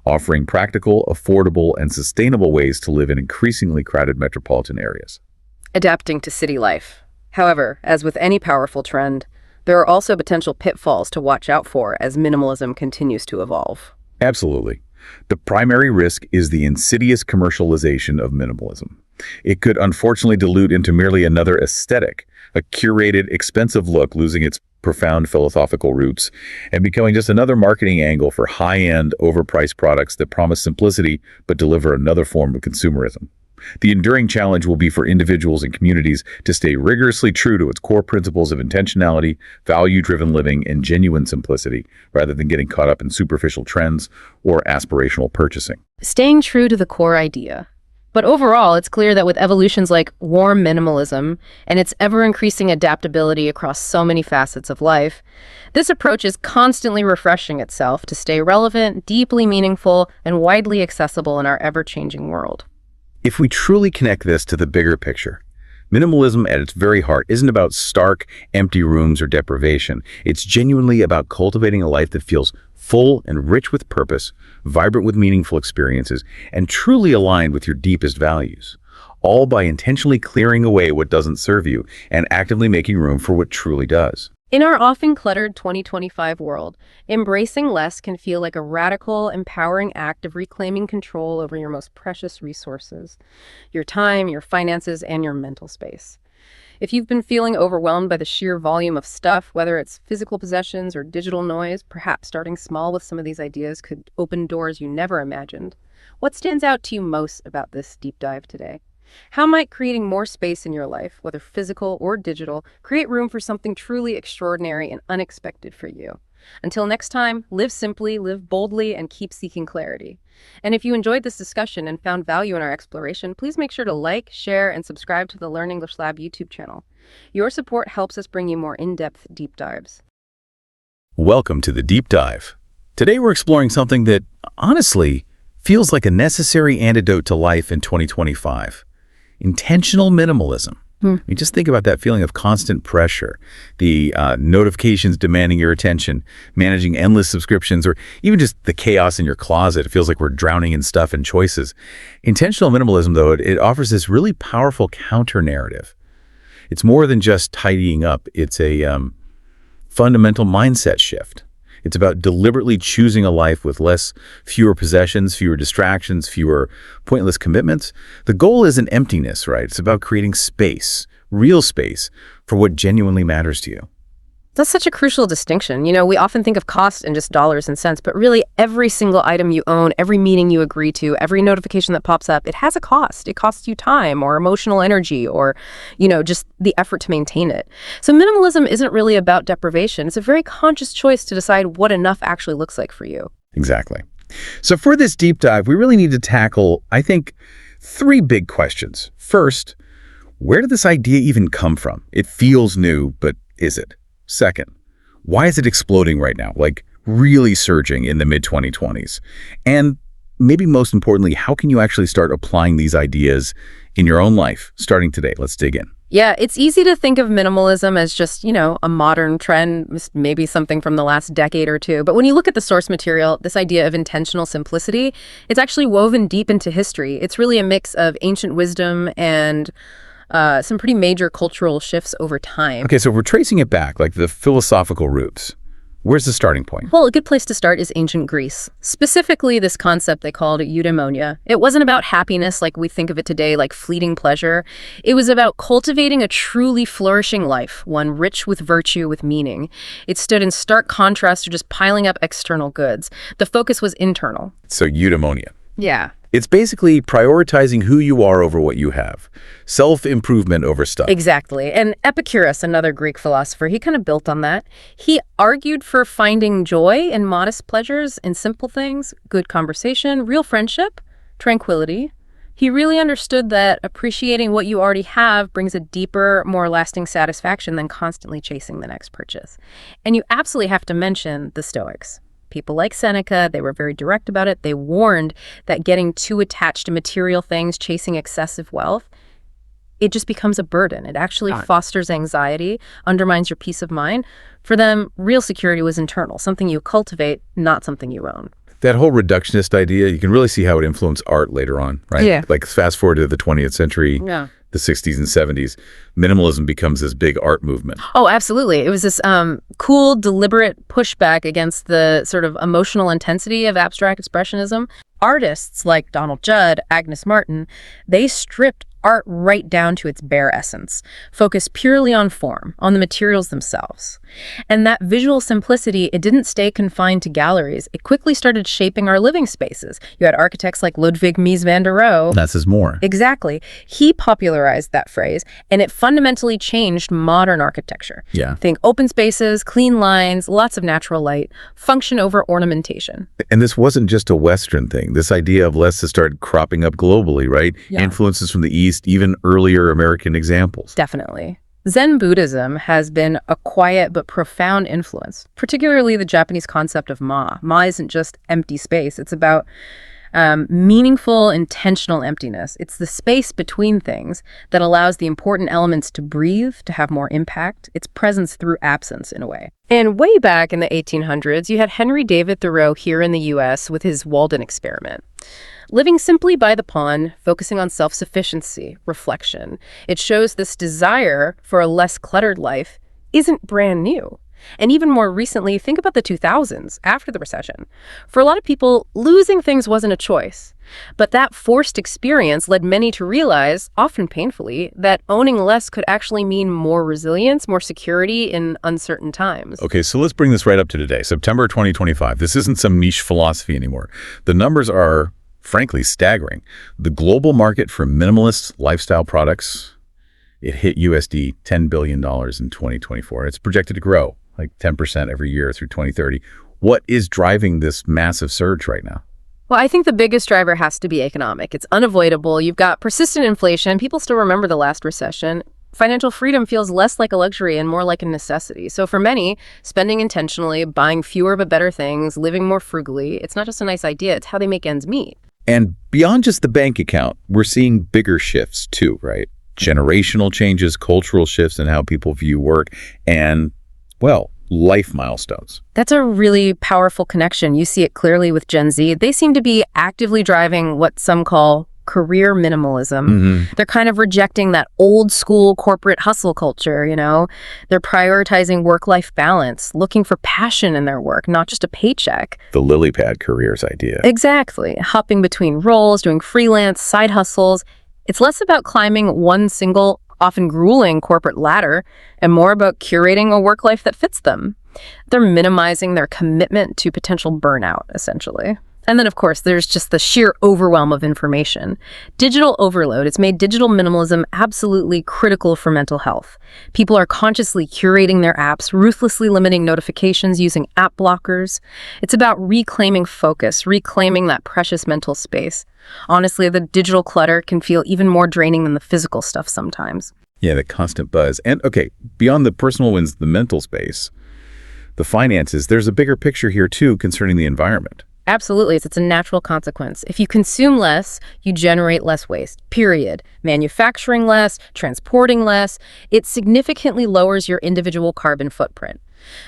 offering practical, affordable, and sustainable ways to live in increasingly crowded metropolitan areas. Adapting to city life. However, as with any powerful trend, there are also potential pitfalls to watch out for as minimalism continues to evolve. Absolutely. The primary risk is the insidious commercialization of minimalism. It could unfortunately dilute into merely another aesthetic, a curated, expensive look losing its profound philosophical roots and becoming just another marketing angle for high-end, overpriced products that promise simplicity but deliver another form of consumerism. The enduring challenge will be for individuals and communities to stay rigorously true to its core principles of intentionality, value-driven living, and genuine simplicity, rather than getting caught up in superficial trends or aspirational purchasing. Staying true to the core idea. But overall, it's clear that with evolutions like warm minimalism and its ever-increasing adaptability across so many facets of life, this approach is constantly refreshing itself to stay relevant, deeply meaningful, and widely accessible in our ever-changing world. If we truly connect this to the bigger picture, minimalism at its very heart isn't about stark, empty rooms or deprivation. It's genuinely about cultivating a life that feels full and rich with purpose, vibrant with meaningful experiences, and truly aligned with your deepest values, all by intentionally clearing away what doesn't serve you and actively making room for what truly does. In our often cluttered 2025 world, embracing less can feel like a radical, empowering act of reclaiming control over your most precious resources, your time, your finances, and your mental space. If you've been feeling overwhelmed by the sheer volume of stuff, whether it's physical possessions or digital noise, perhaps starting small with some of these ideas could open doors you never imagined. What stands out to you most about this deep dive today? How might creating more space in your life, whether physical or digital, create room for something truly extraordinary and unexpected for you? Until next time, live simply, live boldly, and keep seeking clarity. And if you enjoyed this discussion and found value in our exploration, please make sure to like, share, and subscribe to the Learn English Lab YouTube channel. Your support helps us bring you more in-depth deep dives. Welcome to the Deep Dive. Today we're exploring something that, honestly, feels like a necessary antidote to life in 2025. Intentional minimalism. I mean, just think about that feeling of constant pressure, the notifications demanding your attention, managing endless subscriptions, or even just the chaos in your closet. It feels like we're drowning in stuff and choices. Intentional minimalism, though, it offers this really powerful counter-narrative. It's more than just tidying up. It's a fundamental mindset shift. It's about deliberately choosing a life with fewer possessions, fewer distractions, fewer pointless commitments. The goal isn't emptiness, right? It's about creating space, real space, for what genuinely matters to you. That's such a crucial distinction. You know, we often think of cost in just dollars and cents, but really every single item you own, every meeting you agree to, every notification that pops up, it has a cost. It costs you time or emotional energy or, just the effort to maintain it. So minimalism isn't really about deprivation. It's a very conscious choice to decide what enough actually looks like for you. Exactly. So for this deep dive, we really need to tackle, I think, 3 big questions. First, where did this idea even come from? It feels new, but is it? Second, why is it exploding right now, like really surging in the mid-2020s? And maybe most importantly, how can you actually start applying these ideas in your own life starting today? Let's dig in. Yeah, it's easy to think of minimalism as just, a modern trend, maybe something from the last decade or two. But when you look at the source material, this idea of intentional simplicity, it's actually woven deep into history. It's really a mix of ancient wisdom and some pretty major cultural shifts over time. Okay, so we're tracing it back, like the philosophical roots. Where's the starting point? Well, a good place to start is ancient Greece. Specifically, this concept they called eudaimonia. It wasn't about happiness like we think of it today, like fleeting pleasure. It was about cultivating a truly flourishing life, one rich with virtue, with meaning. It stood in stark contrast to just piling up external goods. The focus was internal. So eudaimonia. Yeah. It's basically prioritizing who you are over what you have. Self-improvement over stuff. Exactly. And Epicurus, another Greek philosopher, he kind of built on that. He argued for finding joy in modest pleasures, in simple things, good conversation, real friendship, tranquility. He really understood that appreciating what you already have brings a deeper, more lasting satisfaction than constantly chasing the next purchase. And you absolutely have to mention the Stoics. People like Seneca, they were very direct about it. They warned that getting too attached to material things, chasing excessive wealth, it just becomes a burden. It actually fosters anxiety, undermines your peace of mind. For them, real security was internal, something you cultivate, not something you own. That whole reductionist idea, you can really see how it influenced art later on, right? Yeah. Like fast forward to the 20th century. Yeah. The 60s and 70s, minimalism becomes this big art movement. Oh, absolutely. It was this cool, deliberate pushback against the sort of emotional intensity of abstract expressionism. Artists like Donald Judd, Agnes Martin, they stripped art right down to its bare essence, focused purely on form, on the materials themselves. And that visual simplicity, it didn't stay confined to galleries. It quickly started shaping our living spaces. You had architects like Ludwig Mies van der Rohe. Less is more. Exactly. He popularized that phrase, and it fundamentally changed modern architecture. Yeah. Think open spaces, clean lines, lots of natural light, function over ornamentation. And this wasn't just a Western thing. This idea of less has started cropping up globally, right? Yeah. Influences from the East, even earlier American examples. Definitely. Zen Buddhism has been a quiet but profound influence, particularly the Japanese concept of ma. Ma isn't just empty space. It's about meaningful, intentional emptiness. It's the space between things that allows the important elements to breathe, to have more impact. It's presence through absence, in a way. And way back in the 1800s, you had Henry David Thoreau here in the U.S. with his Walden experiment. Living simply by the pond, focusing on self-sufficiency, reflection. It shows this desire for a less cluttered life isn't brand new. And even more recently, think about the 2000s, after the recession. For a lot of people, losing things wasn't a choice. But that forced experience led many to realize, often painfully, that owning less could actually mean more resilience, more security in uncertain times. Okay, so let's bring this right up to today, September 2025. This isn't some niche philosophy anymore. The numbers are, frankly, staggering. The global market for minimalist lifestyle products, it hit USD $10 billion in 2024. It's projected to grow like 10% every year through 2030. What is driving this massive surge right now? Well, I think the biggest driver has to be economic. It's unavoidable. You've got persistent inflation. People still remember the last recession. Financial freedom feels less like a luxury and more like a necessity. So for many, spending intentionally, buying fewer but better things, living more frugally, it's not just a nice idea, it's how they make ends meet. And beyond just the bank account, we're seeing bigger shifts too, right? Generational changes, cultural shifts in how people view work, and, well, life milestones. That's a really powerful connection. You see it clearly with Gen Z. They seem to be actively driving what some call career minimalism. They're kind of rejecting that old school corporate hustle culture, you know? They're prioritizing work-life balance, looking for passion in their work, not just a paycheck. The lily pad careers idea. Exactly. Hopping between roles, doing freelance, side hustles. It's less about climbing one single, often grueling corporate ladder, and more about curating a work life that fits them. They're minimizing their commitment to potential burnout, essentially. And then, of course, there's just the sheer overwhelm of information. Digital overload. It's made digital minimalism absolutely critical for mental health. People are consciously curating their apps, ruthlessly limiting notifications, using app blockers. It's about reclaiming focus, reclaiming that precious mental space. Honestly, the digital clutter can feel even more draining than the physical stuff sometimes. Yeah, the constant buzz. And, okay, beyond the personal wins, the mental space, the finances, there's a bigger picture here, too, concerning the environment. Absolutely. It's a natural consequence. If you consume less, you generate less waste, period. Manufacturing less, transporting less, it significantly lowers your individual carbon footprint.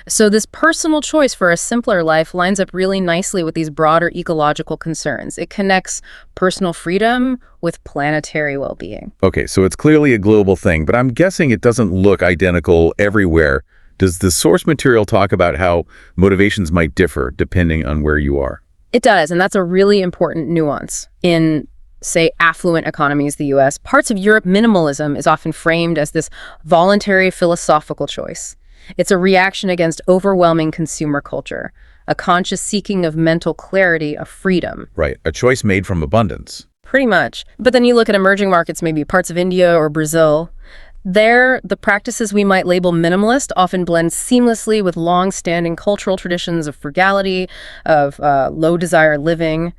So this personal choice for a simpler life lines up really nicely with these broader ecological concerns. It connects personal freedom with planetary well-being. Okay, so it's clearly a global thing, but I'm guessing it doesn't look identical everywhere. Does the source material talk about how motivations might differ depending on where you are? It does, and that's a really important nuance. In, say, affluent economies, the U.S., parts of Europe, minimalism is often framed as this voluntary philosophical choice. It's a reaction against overwhelming consumer culture, a conscious seeking of mental clarity, of freedom. Right, a choice made from abundance. Pretty much. But then you look at emerging markets, maybe parts of India or Brazil. There, the practices we might label minimalist often blend seamlessly with long-standing cultural traditions of frugality, of low-desire living.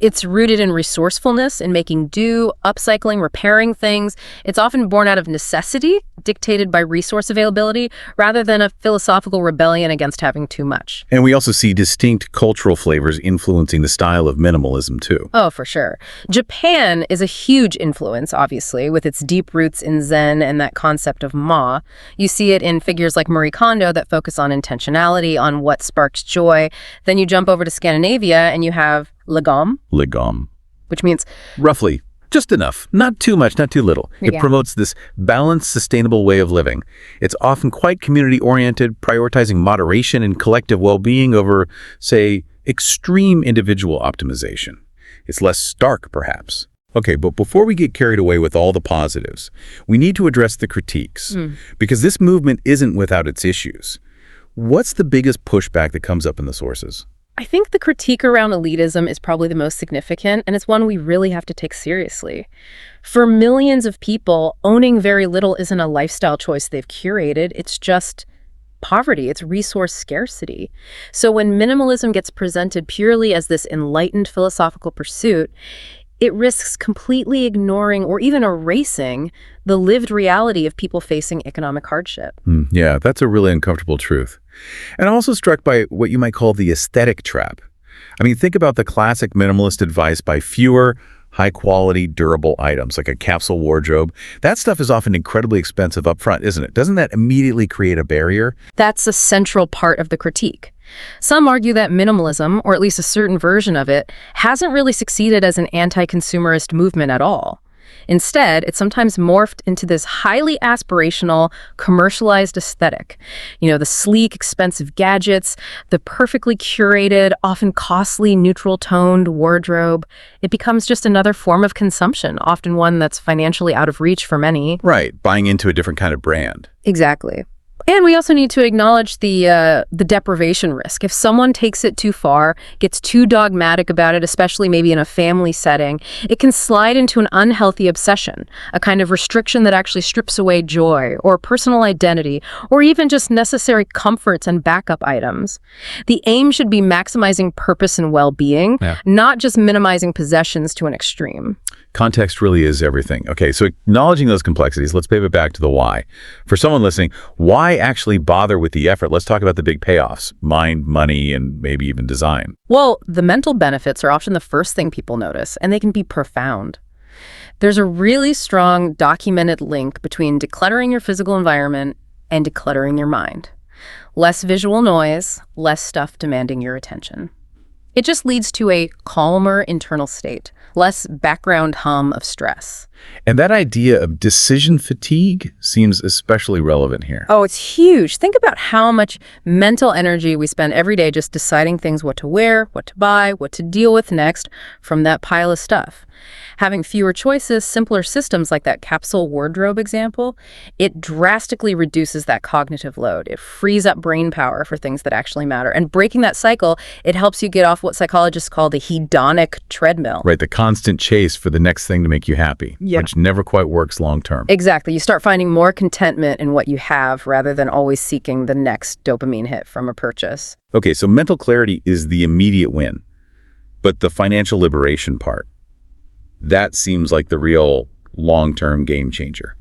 It's rooted in resourcefulness, in making do, upcycling, repairing things. It's often born out of necessity, dictated by resource availability, rather than a philosophical rebellion against having too much. And we also see distinct cultural flavors influencing the style of minimalism, too. Oh, for sure. Japan is a huge influence, obviously, with its deep roots in Zen and that concept of ma. You see it in figures like Marie Kondo that focus on intentionality, on what sparks joy. Then you jump over to Scandinavia and you have Legom. Which means Roughly, just enough. Not too much, not too little. It Yeah. promotes this balanced, sustainable way of living. It's often quite community-oriented, prioritizing moderation and collective well-being over, say, extreme individual optimization. It's less stark, perhaps. Okay, but before we get carried away with all the positives, we need to address the critiques, because this movement isn't without its issues. What's the biggest pushback that comes up in the sources? I think the critique around elitism is probably the most significant, and it's one we really have to take seriously. For millions of people, owning very little isn't a lifestyle choice they've curated. It's just poverty. It's resource scarcity. So when minimalism gets presented purely as this enlightened philosophical pursuit, it risks completely ignoring or even erasing the lived reality of people facing economic hardship. Yeah, that's a really uncomfortable truth. And I'm also struck by what you might call the aesthetic trap. I mean, think about the classic minimalist advice: buy fewer, high-quality, durable items, like a capsule wardrobe. That stuff is often incredibly expensive up front, isn't it? Doesn't that immediately create a barrier? That's a central part of the critique. Some argue that minimalism, or at least a certain version of it, hasn't really succeeded as an anti-consumerist movement at all. Instead, it's sometimes morphed into this highly aspirational, commercialized aesthetic. You know, the sleek, expensive gadgets, the perfectly curated, often costly, neutral-toned wardrobe. It becomes just another form of consumption, often one that's financially out of reach for many. Right, buying into a different kind of brand. Exactly. And we also need to acknowledge the deprivation risk. If someone takes it too far, gets too dogmatic about it, especially maybe in a family setting, it can slide into an unhealthy obsession, a kind of restriction that actually strips away joy or personal identity, or even just necessary comforts and backup items. The aim should be maximizing purpose and well-being, not just minimizing possessions to an extreme. Context really is everything. Okay, so acknowledging those complexities, let's pivot back to the why. For someone listening, why actually bother with the effort? Let's talk about the big payoffs: mind, money, and maybe even design. Well, the mental benefits are often the first thing people notice, and they can be profound. There's a really strong documented link between decluttering your physical environment and decluttering your mind. Less visual noise, less stuff demanding your attention. It just leads to a calmer internal state, less background hum of stress. And that idea of decision fatigue seems especially relevant here. Oh, it's huge. Think about how much mental energy we spend every day just deciding things: what to wear, what to buy, what to deal with next from that pile of stuff. Having fewer choices, simpler systems like that capsule wardrobe example, it drastically reduces that cognitive load. It frees up brain power for things that actually matter. And breaking that cycle, it helps you get off what psychologists call the hedonic treadmill. Right, the constant chase for the next thing to make you happy, which never quite works long term. Exactly. You start finding more contentment in what you have rather than always seeking the next dopamine hit from a purchase. Okay, so mental clarity is the immediate win, but the financial liberation part, that seems like the real long-term game changer.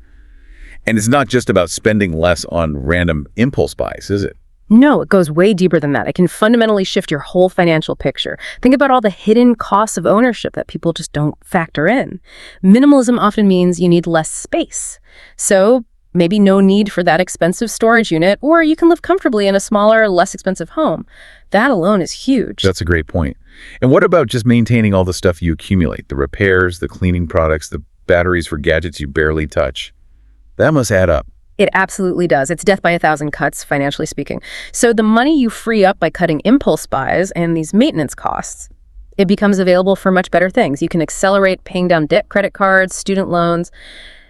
And it's not just about spending less on random impulse buys, is it? No, it goes way deeper than that. It can fundamentally shift your whole financial picture. Think about all the hidden costs of ownership that people just don't factor in. Minimalism often means you need less space. So maybe no need for that expensive storage unit, or you can live comfortably in a smaller, less expensive home. That alone is huge. That's a great point. And what about just maintaining all the stuff you accumulate? The repairs, the cleaning products, the batteries for gadgets you barely touch. That must add up. It absolutely does. It's death by a thousand cuts, financially speaking. So the money you free up by cutting impulse buys and these maintenance costs, it becomes available for much better things. You can accelerate paying down debt, credit cards, student loans,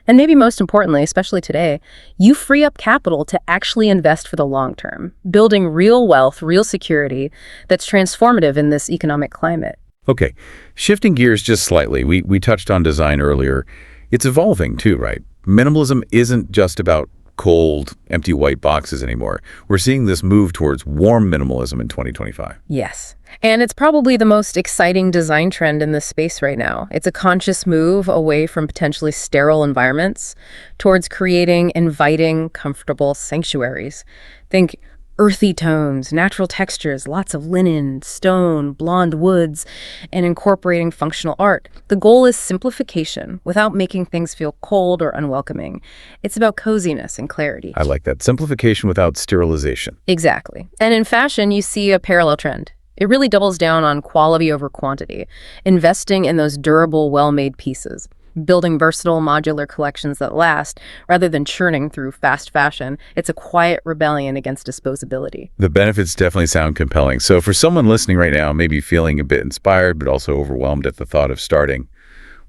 and maybe most importantly, especially today, you free up capital to actually invest for the long term, building real wealth, real security that's transformative in this economic climate. Okay, shifting gears just slightly, we touched on design earlier. It's evolving too, right? Minimalism isn't just about cold, empty white boxes anymore. We're seeing this move towards warm minimalism in 2025. Yes. And it's probably the most exciting design trend in this space right now. It's a conscious move away from potentially sterile environments towards creating inviting, comfortable sanctuaries. Think earthy tones, natural textures, lots of linen, stone, blonde woods, and incorporating functional art. The goal is simplification without making things feel cold or unwelcoming. It's about coziness and clarity. I like that. Simplification without sterilization. Exactly. And in fashion, you see a parallel trend. It really doubles down on quality over quantity, investing in those durable, well-made pieces, building versatile modular collections that last rather than churning through fast fashion. It's a quiet rebellion against disposability. The benefits definitely sound compelling. So for someone listening right now, maybe feeling a bit inspired, but also overwhelmed at the thought of starting,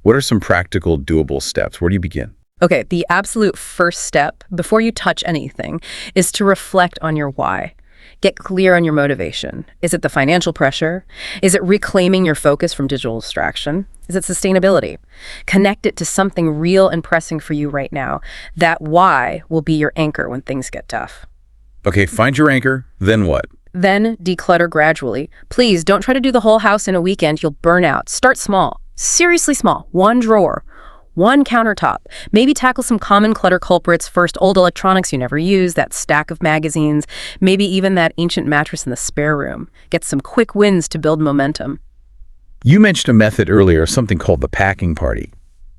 What are some practical, doable steps? Where do you begin? Okay, the absolute first step before you touch anything is to reflect on your why. Get clear on your motivation. Is it the financial pressure? Is it reclaiming your focus from digital distraction? Is it sustainability? Connect it to something real and pressing for you right now. That why will be your anchor when things get tough. Okay, find your anchor, then what? Then declutter gradually. Please don't try to do the whole house in a weekend. You'll burn out. Start small. Seriously small. One drawer. One countertop. Maybe tackle some common clutter culprits first, old electronics you never use, that stack of magazines, maybe even that ancient mattress in the spare room. Get some quick wins to build momentum. You mentioned a method earlier, something called the packing party.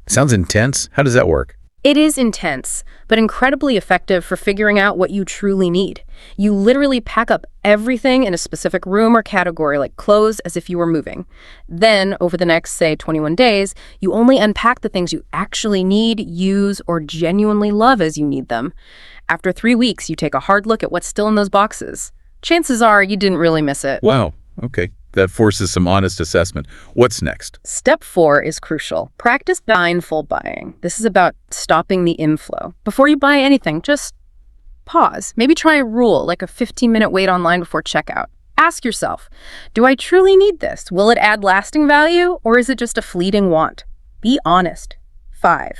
Sounds intense. How does that work? It is intense, but incredibly effective for figuring out what you truly need. You literally pack up everything in a specific room or category, like clothes, as if you were moving. Then, over the next, say, 21 days, you only unpack the things you actually need, use, or genuinely love as you need them. After 3 weeks, you take a hard look at what's still in those boxes. Chances are you didn't really miss it. Wow. Okay. That forces some honest assessment. What's next? Step 4 is crucial. Practice mindful buying. This is about stopping the inflow. Before you buy anything, just pause. Maybe try a rule, like a 15-minute wait online before checkout. Ask yourself, do I truly need this? Will it add lasting value, or is it just a fleeting want? Be honest. 5.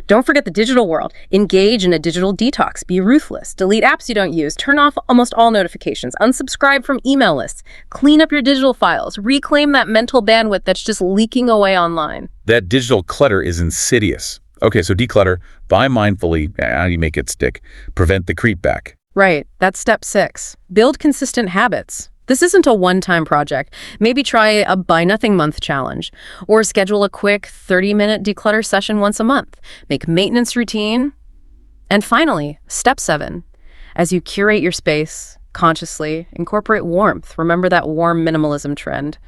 Don't forget the digital world. Engage in a digital detox. Be ruthless. Delete apps you don't use. Turn off almost all notifications. Unsubscribe from email lists. Clean up your digital files. Reclaim that mental bandwidth that's just leaking away online. That digital clutter is insidious. Okay, so declutter, buy mindfully. How do you make it stick? Prevent the creep back. Right. That's step 6. Build consistent habits. This isn't a one-time project. Maybe try a Buy Nothing Month challenge, or schedule a quick 30-minute declutter session once a month. Make maintenance routine. And finally, step 7. As you curate your space consciously, incorporate warmth. Remember that warm minimalism trend.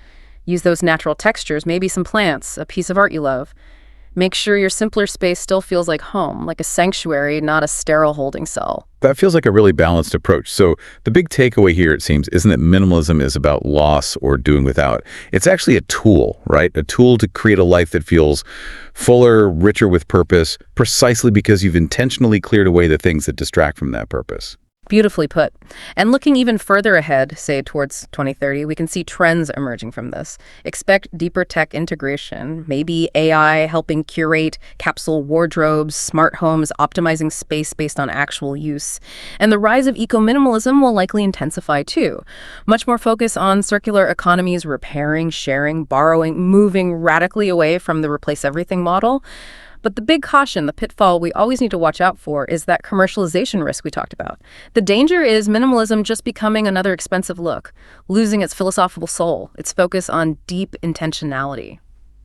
Use those natural textures, maybe some plants, a piece of art you love. Make sure your simpler space still feels like home, like a sanctuary, not a sterile holding cell. That feels like a really balanced approach. So the big takeaway here, it seems, isn't that minimalism is about loss or doing without. It's actually a tool, right? A tool to create a life that feels fuller, richer with purpose, precisely because you've intentionally cleared away the things that distract from that purpose. Beautifully put. And looking even further ahead, say towards 2030, we can see trends emerging from this. Expect deeper tech integration, maybe AI helping curate capsule wardrobes, smart homes optimizing space based on actual use. And the rise of eco-minimalism will likely intensify too. Much more focus on circular economies, repairing, sharing, borrowing, moving radically away from the replace everything model. But the big caution, the pitfall we always need to watch out for is that commercialization risk we talked about. The danger is minimalism just becoming another expensive look, losing its philosophical soul, its focus on deep intentionality.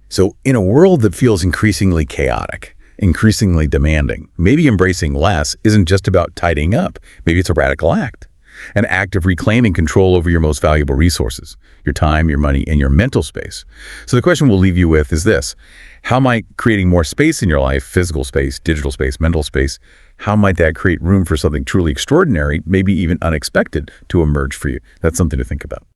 So in a world that feels increasingly chaotic, increasingly demanding, maybe embracing less isn't just about tidying up. Maybe it's a radical act. An act of reclaiming control over your most valuable resources, your time, your money, and your mental space. So the question we'll leave you with is this. How might creating more space in your life, physical space, digital space, mental space, how might that create room for something truly extraordinary, maybe even unexpected, to emerge for you? That's something to think about.